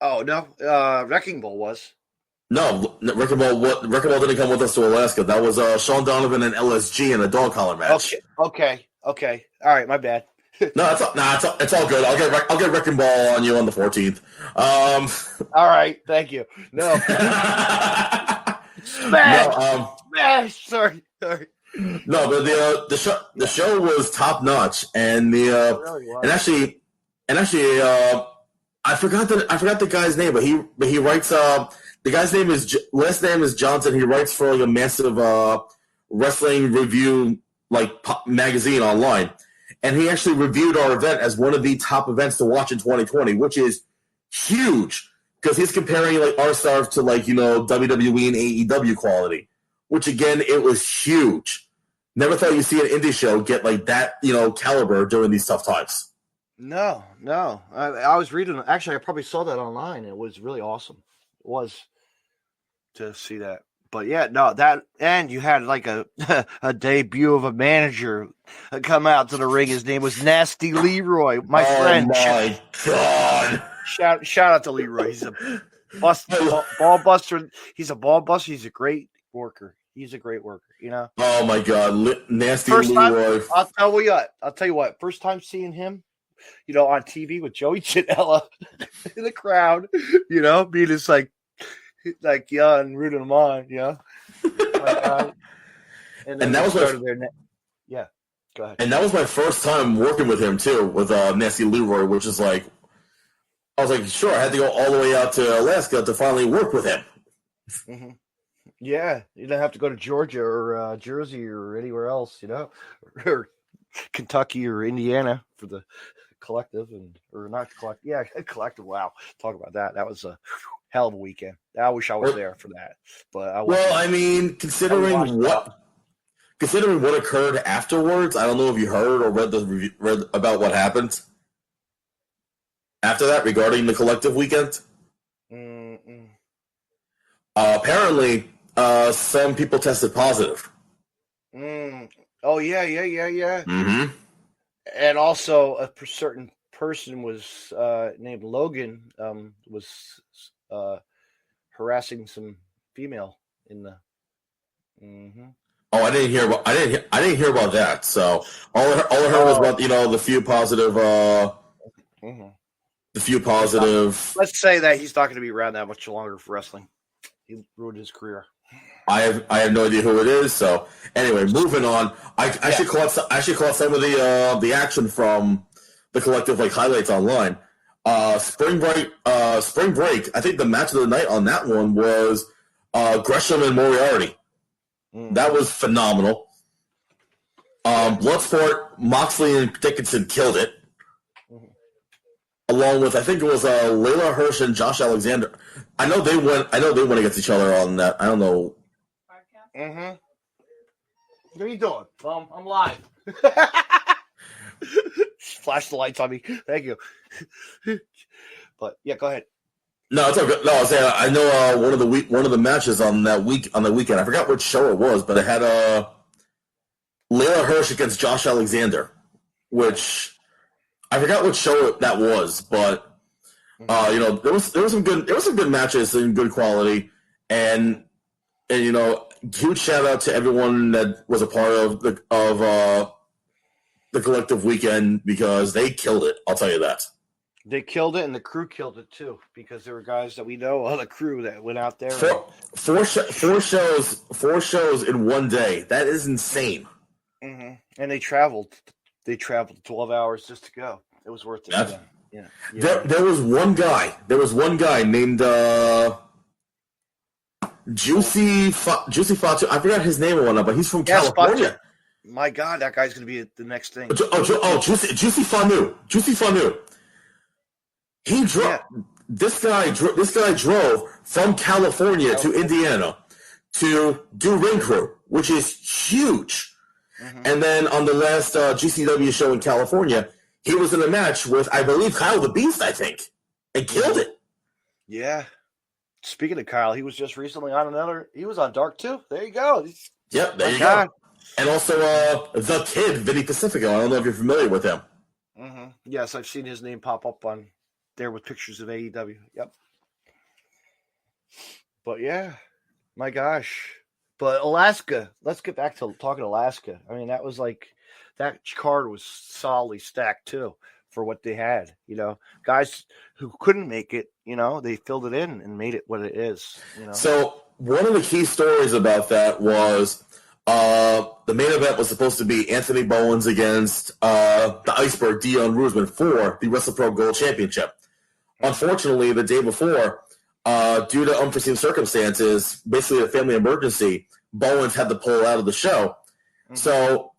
Oh no, Wrecking Ball was. No, Wrecking Ball didn't come with us to Alaska. That was Sean Donovan and LSG in a dog collar match. Okay. All right, my bad. No, it's all good. I'll get Wrecking Ball on you on the 14th. All right, thank you. No. Smash. Sorry. No, but the show was top notch, and and actually And actually, I forgot the guy's name, but he writes. The guy's last name is Johnson. He writes for like a massive wrestling review magazine online, and he actually reviewed our event as one of the top events to watch in 2020, which is huge because he's comparing like our stuff to WWE and AEW quality, which again it was huge. Never thought you'd see an indie show get like that caliber during these tough times. No. I was reading. Actually, I probably saw that online. It was really awesome. It was to see that. But yeah, no, that, and you had like a debut of a manager come out to the ring. His name was Nasty Leroy, my friend. Oh my God! Shout out to Leroy. He's a ball buster. He's a ball buster. He's a great worker. Oh my God, Nasty First Leroy. Time, I'll tell you what. First time seeing him, on TV with Joey Janela in the crowd, being just like and rooting him on, And that was yeah. Go ahead. And that was my first time working with him too, with Nasty Leroy, which is like, I was like, sure, I had to go all the way out to Alaska to finally work with him. Mm-hmm. Yeah, you don't have to go to Georgia or Jersey or anywhere else, or Kentucky or Indiana for the collective collective. Wow, talk about that. That was a hell of a weekend. I wish I was there for that, but I wasn't. Well, I mean, considering what occurred afterwards, I don't know if you heard or read about what happened after that regarding the collective weekend. Apparently, some people tested positive. Oh yeah. Mm-hmm. And also, a certain person was named Logan was harassing some female in the. Mm-hmm. Oh, I didn't hear about that. So all I heard was about the few positive. The few positive. Let's say that he's not going to be around that much longer for wrestling. He ruined his career. I have no idea who it is. So anyway, moving on. I actually caught some of the action from the collective highlights online. Spring break. I think the match of the night on that one was Gresham and Moriarty. That was phenomenal. Bloodsport, Moxley and Dickinson killed it. Along with, I think it was Layla Hirsch and Josh Alexander. I know they went against each other on that. I don't know. Mm-hmm. What are you doing? I'm live. Flash the lights on me. Thank you. But yeah, go ahead. No, it's okay. No, I was saying I know one of the matches on the weekend. I forgot which show it was, but it had Layla Hirsch against Josh Alexander, which I forgot which show that was, but there was some good matches and good quality, and huge shout out to everyone that was a part of the collective weekend because they killed it. I'll tell you that. They killed it, and the crew killed it too because there were guys that we know on the crew that went out there. Four shows in one day. That is insane. Mm-hmm. And they traveled 12 hours just to go. It was worth it. Yeah. There was one guy named Juicy Fatu. I forgot his name or whatnot, but he's from California. Fatu. My God, that guy's going to be the next thing. Juicy Fanu. He drove. This guy drove from California to Indiana to do ring crew, which is huge. Mm-hmm. And then on the last GCW show in California, he was in a match with, I believe, Kyle the Beast, I think, and killed it. Yeah. Speaking of Kyle, he was just recently on he was on Dark too. There you go. Yep, there you go. And also the Kid, Vinny Pacifico. I don't know if you're familiar with him. Mm-hmm. Yes, I've seen his name pop up on there with pictures of AEW. Yep. But yeah, my gosh. But Alaska, let's get back to talking Alaska. I mean, that was that card was solidly stacked too for what they had. Guys who couldn't make it, they filled it in and made it what it is. So one of the key stories about that was the main event was supposed to be Anthony Bowens against the Iceberg, Dion Rusman, for the WrestlePro Gold Championship. Unfortunately, the day before, due to unforeseen circumstances, basically a family emergency, Bowens had to pull out of the show. So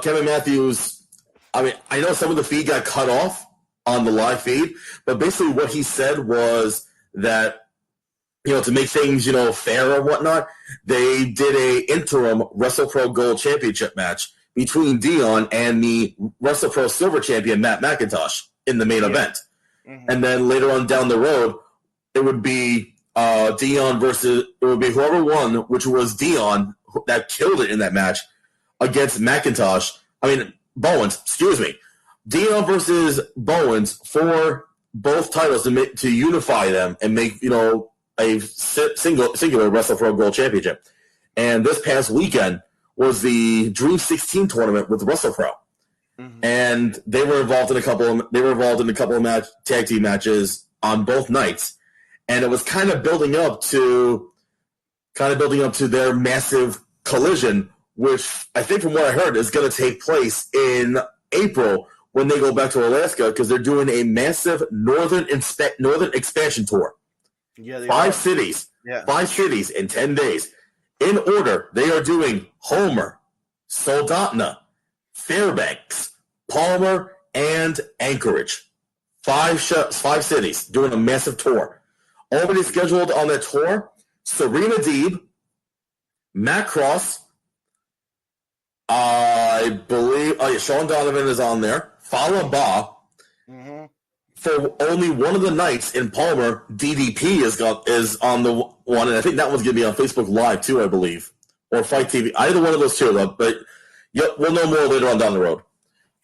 Kevin Matthews, I mean, I know some of the feed got cut off on the live feed, but basically what he said was that, to make things, fair and whatnot, they did a interim WrestlePro Gold Championship match between Dion and the WrestlePro Silver Champion, Matt McIntosh, in the main event. And then later on down the road, it would be Dion versus, it would be whoever won, which was Dion, that killed it in that match, against Bowens, excuse me. Dion versus Bowens for both titles to unify them and make, a singular WrestlePro Gold Championship. And this past weekend was the Dream 16 tournament with WrestlePro. And they were involved in a couple of tag team matches on both nights. And it was kind of building up to their massive collision, which I think from what I heard is going to take place in April when they go back to Alaska, because they're doing a massive northern expansion tour. Yeah, 5 cities. Yeah. 5 cities in 10 days. In order, they are doing Homer, Soldotna, Fairbanks, Palmer, and Anchorage. 5 cities doing a massive tour. Already scheduled on that tour, Serena Deeb, Matt Cross, I believe Sean Donovan is on there, Fala Ba. For only one of the nights in Palmer, DDP is on the one, and I think that one's going to be on Facebook Live too, I believe, or Fight TV. Either one of those two, though. But we'll know more later on down the road.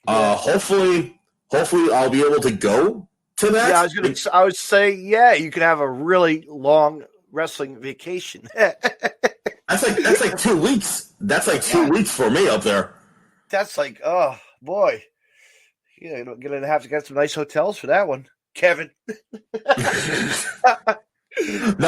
Hopefully, I'll be able to go to that. Yeah, I would say, you could have a really long wrestling vacation. That's like 2 weeks. That's like 2 weeks for me up there. That's like, oh boy. You're going to have to get some nice hotels for that one, Kevin. No,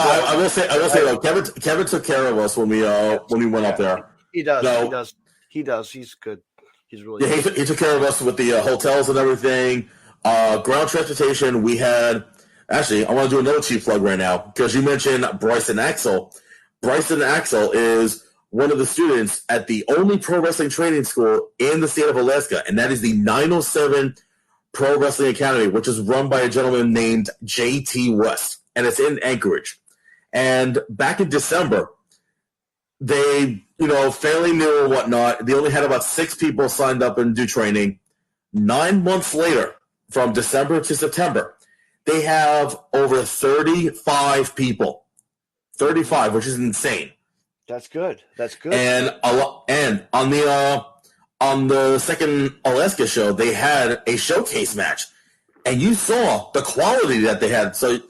I will say though, Kevin took care of us when we went up there. He does. He does. He's good. He's really good. He took care of us with the hotels and everything. Ground transportation. We had actually. I want to do another cheap plug right now because you mentioned Bryson Axel. Bryson Axel is one of the students at the only pro wrestling training school in the state of Alaska, and that is the 907 Pro Wrestling Academy, which is run by a gentleman named J.T. West, and it's in Anchorage. And back in December, they, fairly new and whatnot, they only had about 6 people signed up and do training. 9 months later, from December to September, they have over 35 people. 35, which is insane. That's good. And on the second Alaska show, they had a showcase match, and you saw the quality that they had. So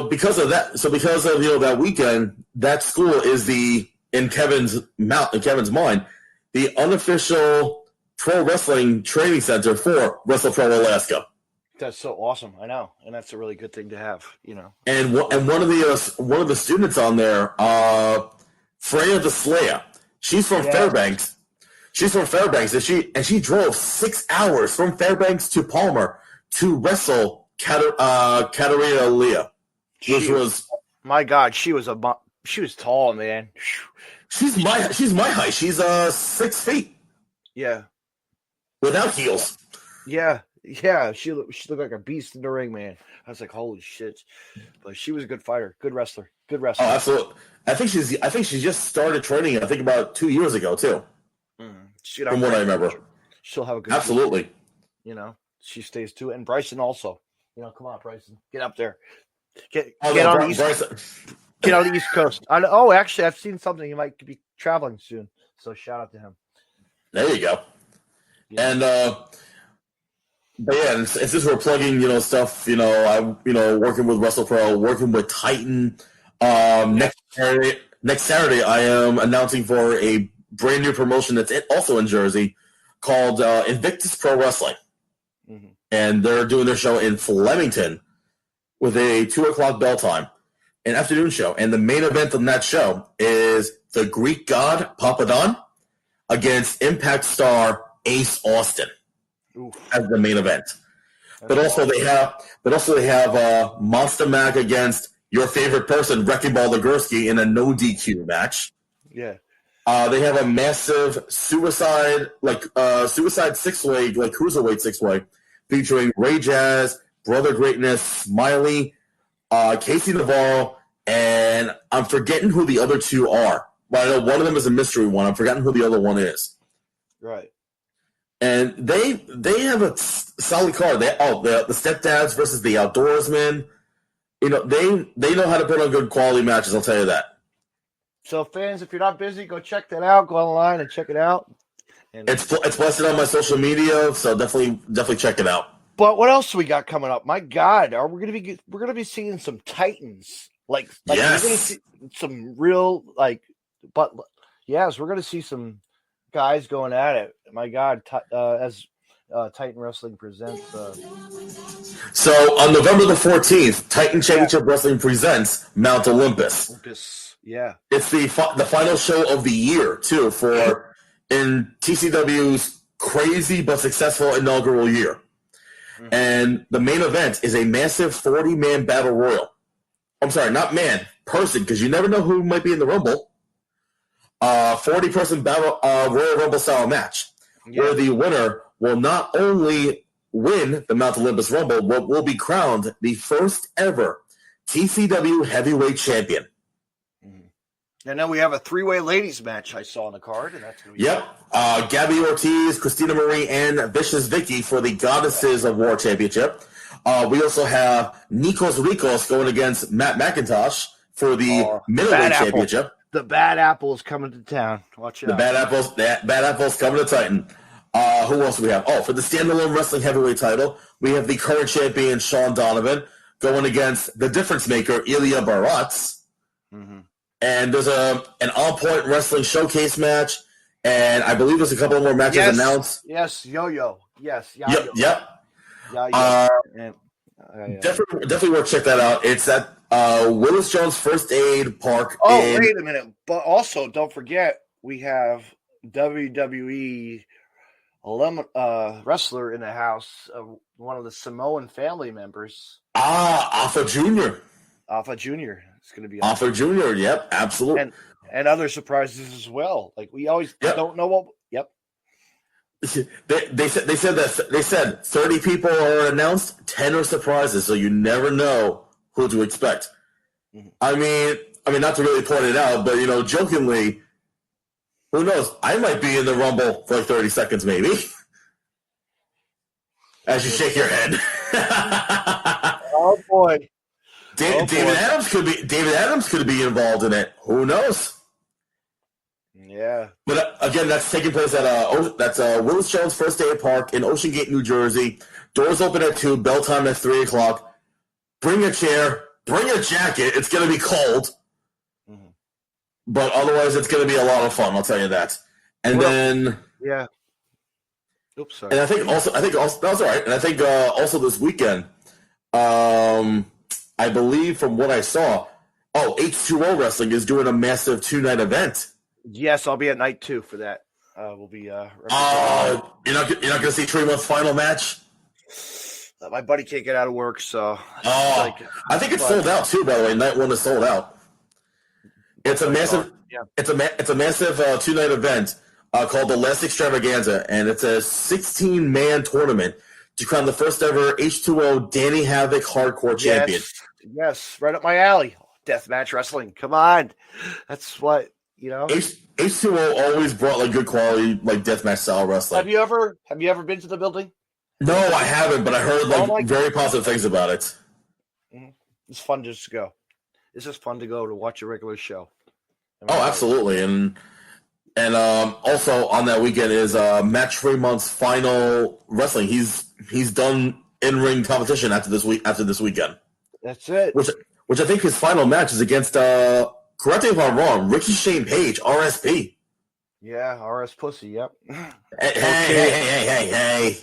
because of that weekend, that school is in Kevin's mind, the unofficial pro wrestling training center for WrestlePro Alaska. That's so awesome. I know, and that's a really good thing to have. And one of the students on there, Freya the Slayer, she's from Fairbanks. She's from Fairbanks, and she drove 6 hours from Fairbanks to Palmer to wrestle Katarina Leah, which was, my God, she was tall, man. She's my height. She's 6 feet. Yeah, without heels. Yeah, she looked like a beast in the ring, man. I was like, holy shit! But she was a good fighter, good wrestler. Oh, absolutely. I think she just started training. I think about 2 years ago too. From what I remember, she'll have a good. Absolutely. Season. She stays too, and Bryson also. Come on, Bryson, get up there. Get on the East Coast. Actually, I've seen something. He might be traveling soon, so shout out to him. There you go. Yeah. And but yeah, since we're plugging, stuff, working with WrestlePro, working with Titan. Next Saturday, I am announcing for a brand new promotion that's also in Jersey called Invictus Pro Wrestling. And they're doing their show in Flemington with a 2:00 bell time, an afternoon show. And the main event on that show is the Greek god Papadon against Impact star Ace Austin as the main event. But also they have Monster Mac against your favorite person, Wrecking Ball Legursky, in a no DQ match. Yeah. They have a massive suicide six-way, like cruiserweight six-way, featuring Ray Jazz, Brother Greatness, Smiley, Casey Navarro, and I'm forgetting who the other two are. But I know one of them is a mystery one. I'm forgetting who the other one is. Right. And they have a solid card. The Stepdads versus the Outdoorsmen. You know, they know how to put on good quality matches, I'll tell you that. So fans, if you're not busy, go check that out. Go online and check it out. And It's posted on my social media, so definitely check it out. But what else we got coming up? My God, we're gonna be seeing some Titans, like yes. We're gonna see some real yes, we're gonna see some guys going at it. My God, as Titan Wrestling presents. So on November the 14th, Titan Championship Wrestling presents Mount Olympus. Yeah, it's the final show of the year too in TCW's crazy but successful inaugural year. And the main event is a massive 40-man battle royal. I'm sorry, not man, person, because you never know who might be in the Rumble. 40-person battle Royal Rumble style match, where the winner will not only win the Mount Olympus Rumble, but will be crowned the first ever TCW Heavyweight Champion. And then we have a 3-way ladies match I saw on the card, and that's going to be Gabby Ortiz, Christina Marie, and Vicious Vicky for the Goddesses of War Championship. We also have Nikos Rikos going against Matt McIntosh for the Middleweight Championship. The Bad Apple is coming to town. Watch out. The Bad Apple's coming to Titan. Who else do we have? For the standalone wrestling heavyweight title, we have the current champion, Sean Donovan, going against the difference maker, Ilya Baratz. Mm-hmm. And there's an on-point wrestling showcase match, and I believe there's a couple more matches announced. Yes, Yo-Yo. Yes, Yo-Yo. Yep. Definitely worth check that out. It's at Willis Jones First Aid Park. Wait a minute. But also, don't forget, we have WWE wrestler in the house, one of the Samoan family members. Alpha Jr. Alpha Jr. It's going to be Alpha Jr. Yep, absolutely. And other surprises as well. Like we always don't know what. Yep. They said 30 people are announced, 10 are surprises, so you never know who to expect. Mm-hmm. I mean, not to really point it out, but jokingly, who knows? I might be in the Rumble for like 30 seconds, maybe. As you shake your head. Oh boy. David Adams could be involved in it. Who knows? Yeah. But again, that's taking place at Willis Jones First Aid Park in Ocean Gate, New Jersey. Doors open at 2, bell time at 3 o'clock. Bring a chair, bring a jacket. It's going to be cold. Mm-hmm. But otherwise, it's going to be a lot of fun, I'll tell you that. And then... Yeah. Oops, sorry. And I think also that's all right. And I think also this weekend, I believe from what I saw, H2O Wrestling is doing a massive 2-night event. Yes, I'll be at night 2 for that. We'll be. You're not going to see Tremont's final match? My buddy can't get out of work, so. I think it's sold out too. By the way, night 1 is sold out. It's a massive. It's a massive 2-night event called the Last Extravaganza, and it's a 16-man tournament to crown the first ever H2O Danny Havoc Hardcore Champion. Yes, right up my alley. Deathmatch wrestling. Come on. That's what, H2O always brought like good quality like deathmatch style wrestling. Have you ever been to the building? No, I haven't, but I heard very positive things about it. It's fun just to go. It's just fun to go to watch a regular show. Absolutely. And also on that weekend is Matt Tremont's final wrestling. He's done in-ring competition after this weekend. That's it. Which I think his final match is against, correct me if I'm wrong, Ricky Shane Page, RSP. Yeah, RS Pussy, yep. Hey.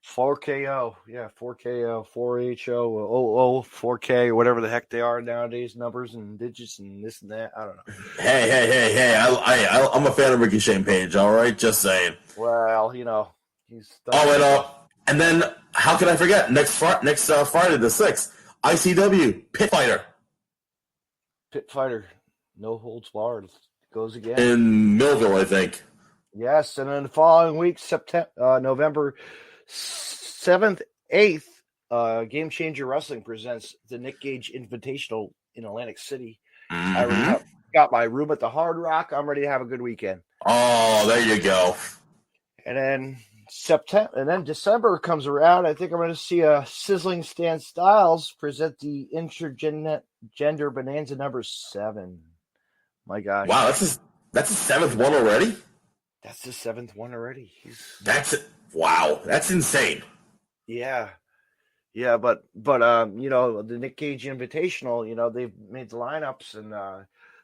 4KO, yeah, 4KO, 4HO, 4K, whatever the heck they are nowadays, numbers and digits and this and that. I don't know. Hey! I'm a fan of Ricky Shane Page. All right, just saying. Well, he's done and then how can I forget? Next Friday, the 6th, ICW Pit Fighter. Pit Fighter, no holds barred, goes again in Millville, I think. Yes, and then the following week, November 7th, 8th, Game Changer Wrestling presents the Nick Gage Invitational in Atlantic City. Mm-hmm. I already got my room at the Hard Rock. I'm ready to have a good weekend. Oh, there you go. And then December comes around. I think I'm going to see Sizzling Stan Styles present the Intergender Bonanza number 7. My gosh! Wow, that's the 7th one already. That's the 7th one already. Wow, that's insane. Yeah, but the Nick Gage Invitational, they've made the lineups and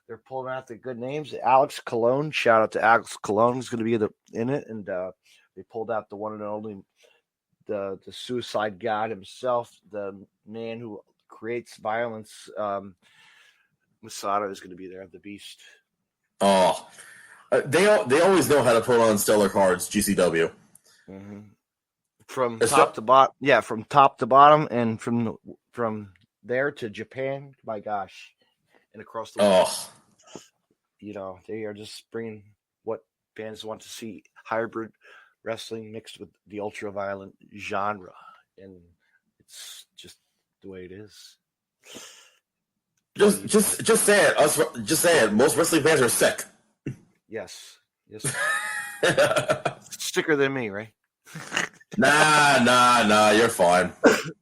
they're pulling out the good names. Alex Colon, shout out to Alex Colon, who's going to be in it, and they pulled out the one and only the suicide god himself, the man who creates violence. Masada is going to be there, the Beast. Oh. They always know how to put on stellar cards, GCW. Mm-hmm. From top to bottom, and from there to Japan. My gosh, and across the world. They are just bringing what fans want to see: hybrid wrestling mixed with the ultra-violent genre, and it's just the way it is. Just say it. Just say it. Most wrestling fans are sick. Yes. Sicker than me, right? Nah. You're fine.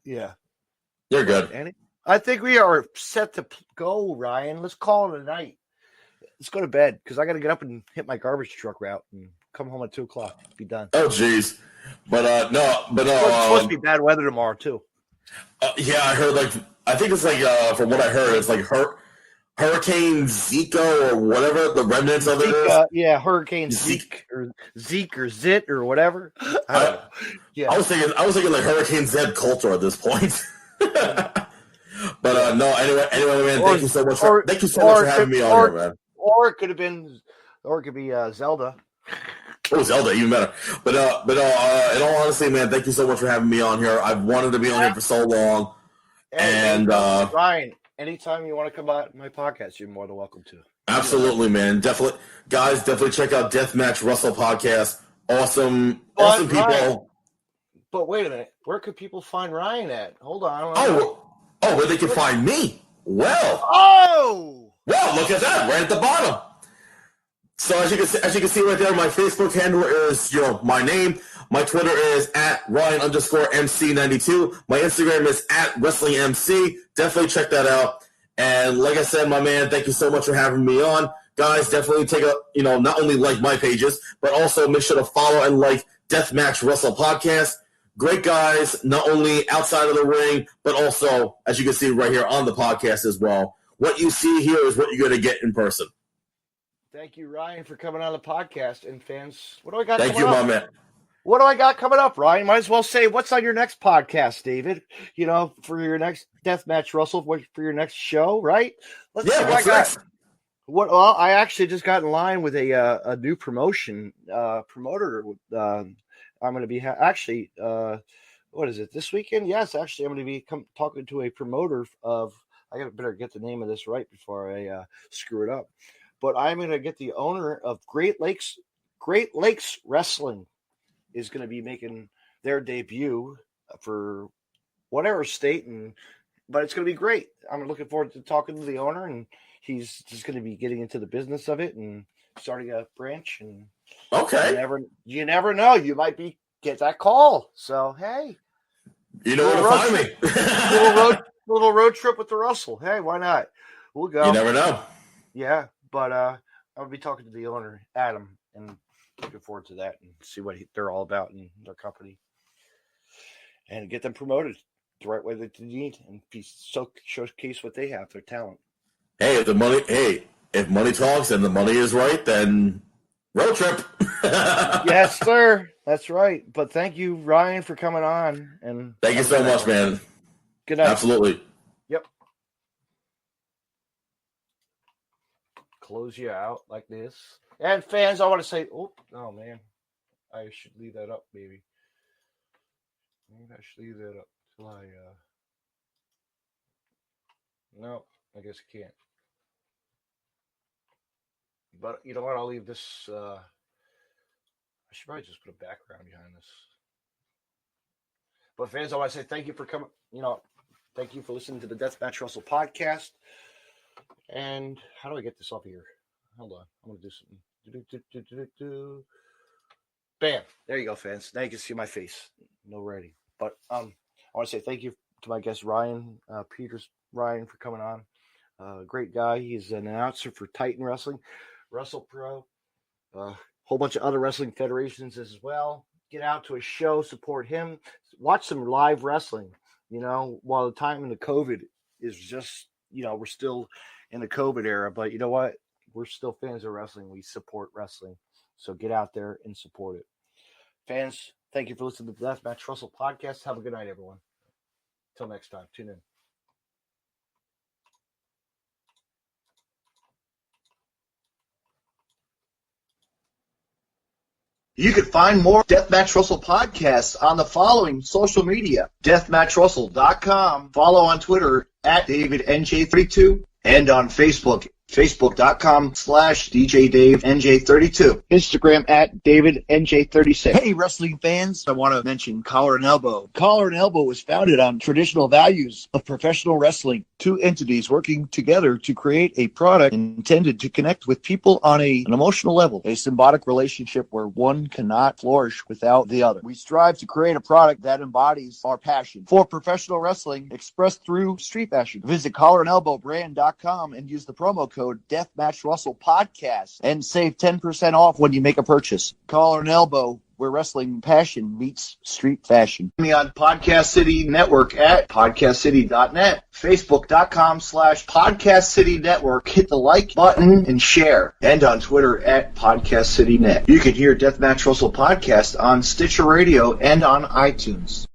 Yeah. You're good. I think we are set to go, Ryan. Let's call it a night. Let's go to bed because I got to get up and hit my garbage truck route and come home at 2:00. Be done. Oh, jeez. But no. It's supposed to be bad weather tomorrow too. Yeah, I heard. I think it's from what I heard, it's Hurricane Zika or whatever the remnants of it is. Yeah, Hurricane Zeke or Zit or whatever. I don't know. Yeah. I was thinking like Hurricane Zed Coulter at this point. But no. Anyway, man. Thank you so much for having me on here, man. Or it could be Zelda. Oh, Zelda, even better. But in all honesty, man, thank you so much for having me on here. I've wanted to be on here for so long. And Ryan, anytime you want to come on my podcast, you're more than welcome to. Absolutely, man. Definitely check out Deathmatch Wrestle Podcast. Awesome people. Ryan, but wait a minute. Where could people find Ryan at? Hold on. Where they can find me? Well, look at that, right at the bottom. So as you can see right there, my Facebook handle is my name. My Twitter is at Ryan_MC92. My Instagram is at WrestlingMC. Definitely check that out. And like I said, my man, thank you so much for having me on. Guys, definitely take not only like my pages, but also make sure to follow and like Deathmatch Wrestle Podcast. Great guys, not only outside of the ring, but also, as you can see right here on the podcast as well. What you see here is what you're going to get in person. Thank you, Ryan, for coming on the podcast. And fans, what do I got? Thank you, my man. What do I got coming up, Ryan? Might as well say what's on your next podcast, David. For your next Deathmatch Russell, for your next show, right? Let's see what I got. Next? Well, I actually just got in line with a new promoter. I'm going to be what is it, this weekend? Yes, actually, I'm going to be talking to a promoter of. I better get the name of this right before I screw it up. But I'm going to get the owner of Great Lakes Wrestling is going to be making their debut for whatever state, but it's going to be great. I'm looking forward to talking to the owner, and he's just going to be getting into the business of it and starting a branch. And okay, you never know, you might get that call. So hey, you know where to find me. little road trip with the Russell. Hey, why not? We'll go. You never know. Yeah, but I'll be talking to the owner, Adam, and looking forward to that and see what they're all about in their company and get them promoted the right way that they need and showcase what they have, their talent. Hey, if money talks and the money is right, then Road trip. Yes, sir. That's right. But thank you, Ryan, for coming on. And Thank you so much, man. Good night. Absolutely. Yep. Close you out like this. And fans, I want to say, oh man, I should leave that up, maybe. Maybe I should leave that up till I. No, I guess I can't. But you know what? I'll leave this. I should probably just put a background behind this. But fans, I want to say thank you for coming. Thank you for listening to the Deathmatch Russell podcast. And how do I get this up here? Hold on. I'm going to do something. Bam. There you go, fans. Now you can see my face. No ready. But I want to say thank you to my guest, Ryan Ryan, for coming on. Great guy. He's an announcer for Titan Wrestling, Wrestle Pro, whole bunch of other wrestling federations as well. Get out to a show, support him, watch some live wrestling. While the time in the COVID is just, we're still in the COVID era, but you know what? We're still fans of wrestling. We support wrestling. So get out there and support it. Fans, thank you for listening to the Deathmatch Russell podcast. Have a good night, everyone. Till next time. Tune in. You can find more Deathmatch Russell podcasts on the following social media: deathmatchrussell.com, follow on Twitter at DavidNJ32, and on Facebook, facebook.com/DJDaveNJ32. Instagram at DavidNJ36. Hey, wrestling fans, I want to mention Collar and Elbow. Collar and Elbow was founded on traditional values of professional wrestling. Two entities working together to create a product intended to connect with people on an emotional level, a symbiotic relationship where one cannot flourish without the other. We strive to create a product that embodies our passion for professional wrestling expressed through street fashion. Visit collarandelbowbrand.com and use the promo code DeathmatchRussellPodcast and save 10% off when you make a purchase. Collar and Elbow, where wrestling passion meets street fashion. Me on Podcast City Network at podcastcity.net, facebook.com/Podcast City Network. Hit the like button and share. And on Twitter at Podcast City Net. You can hear Deathmatch Russell Podcast on Stitcher Radio and on iTunes.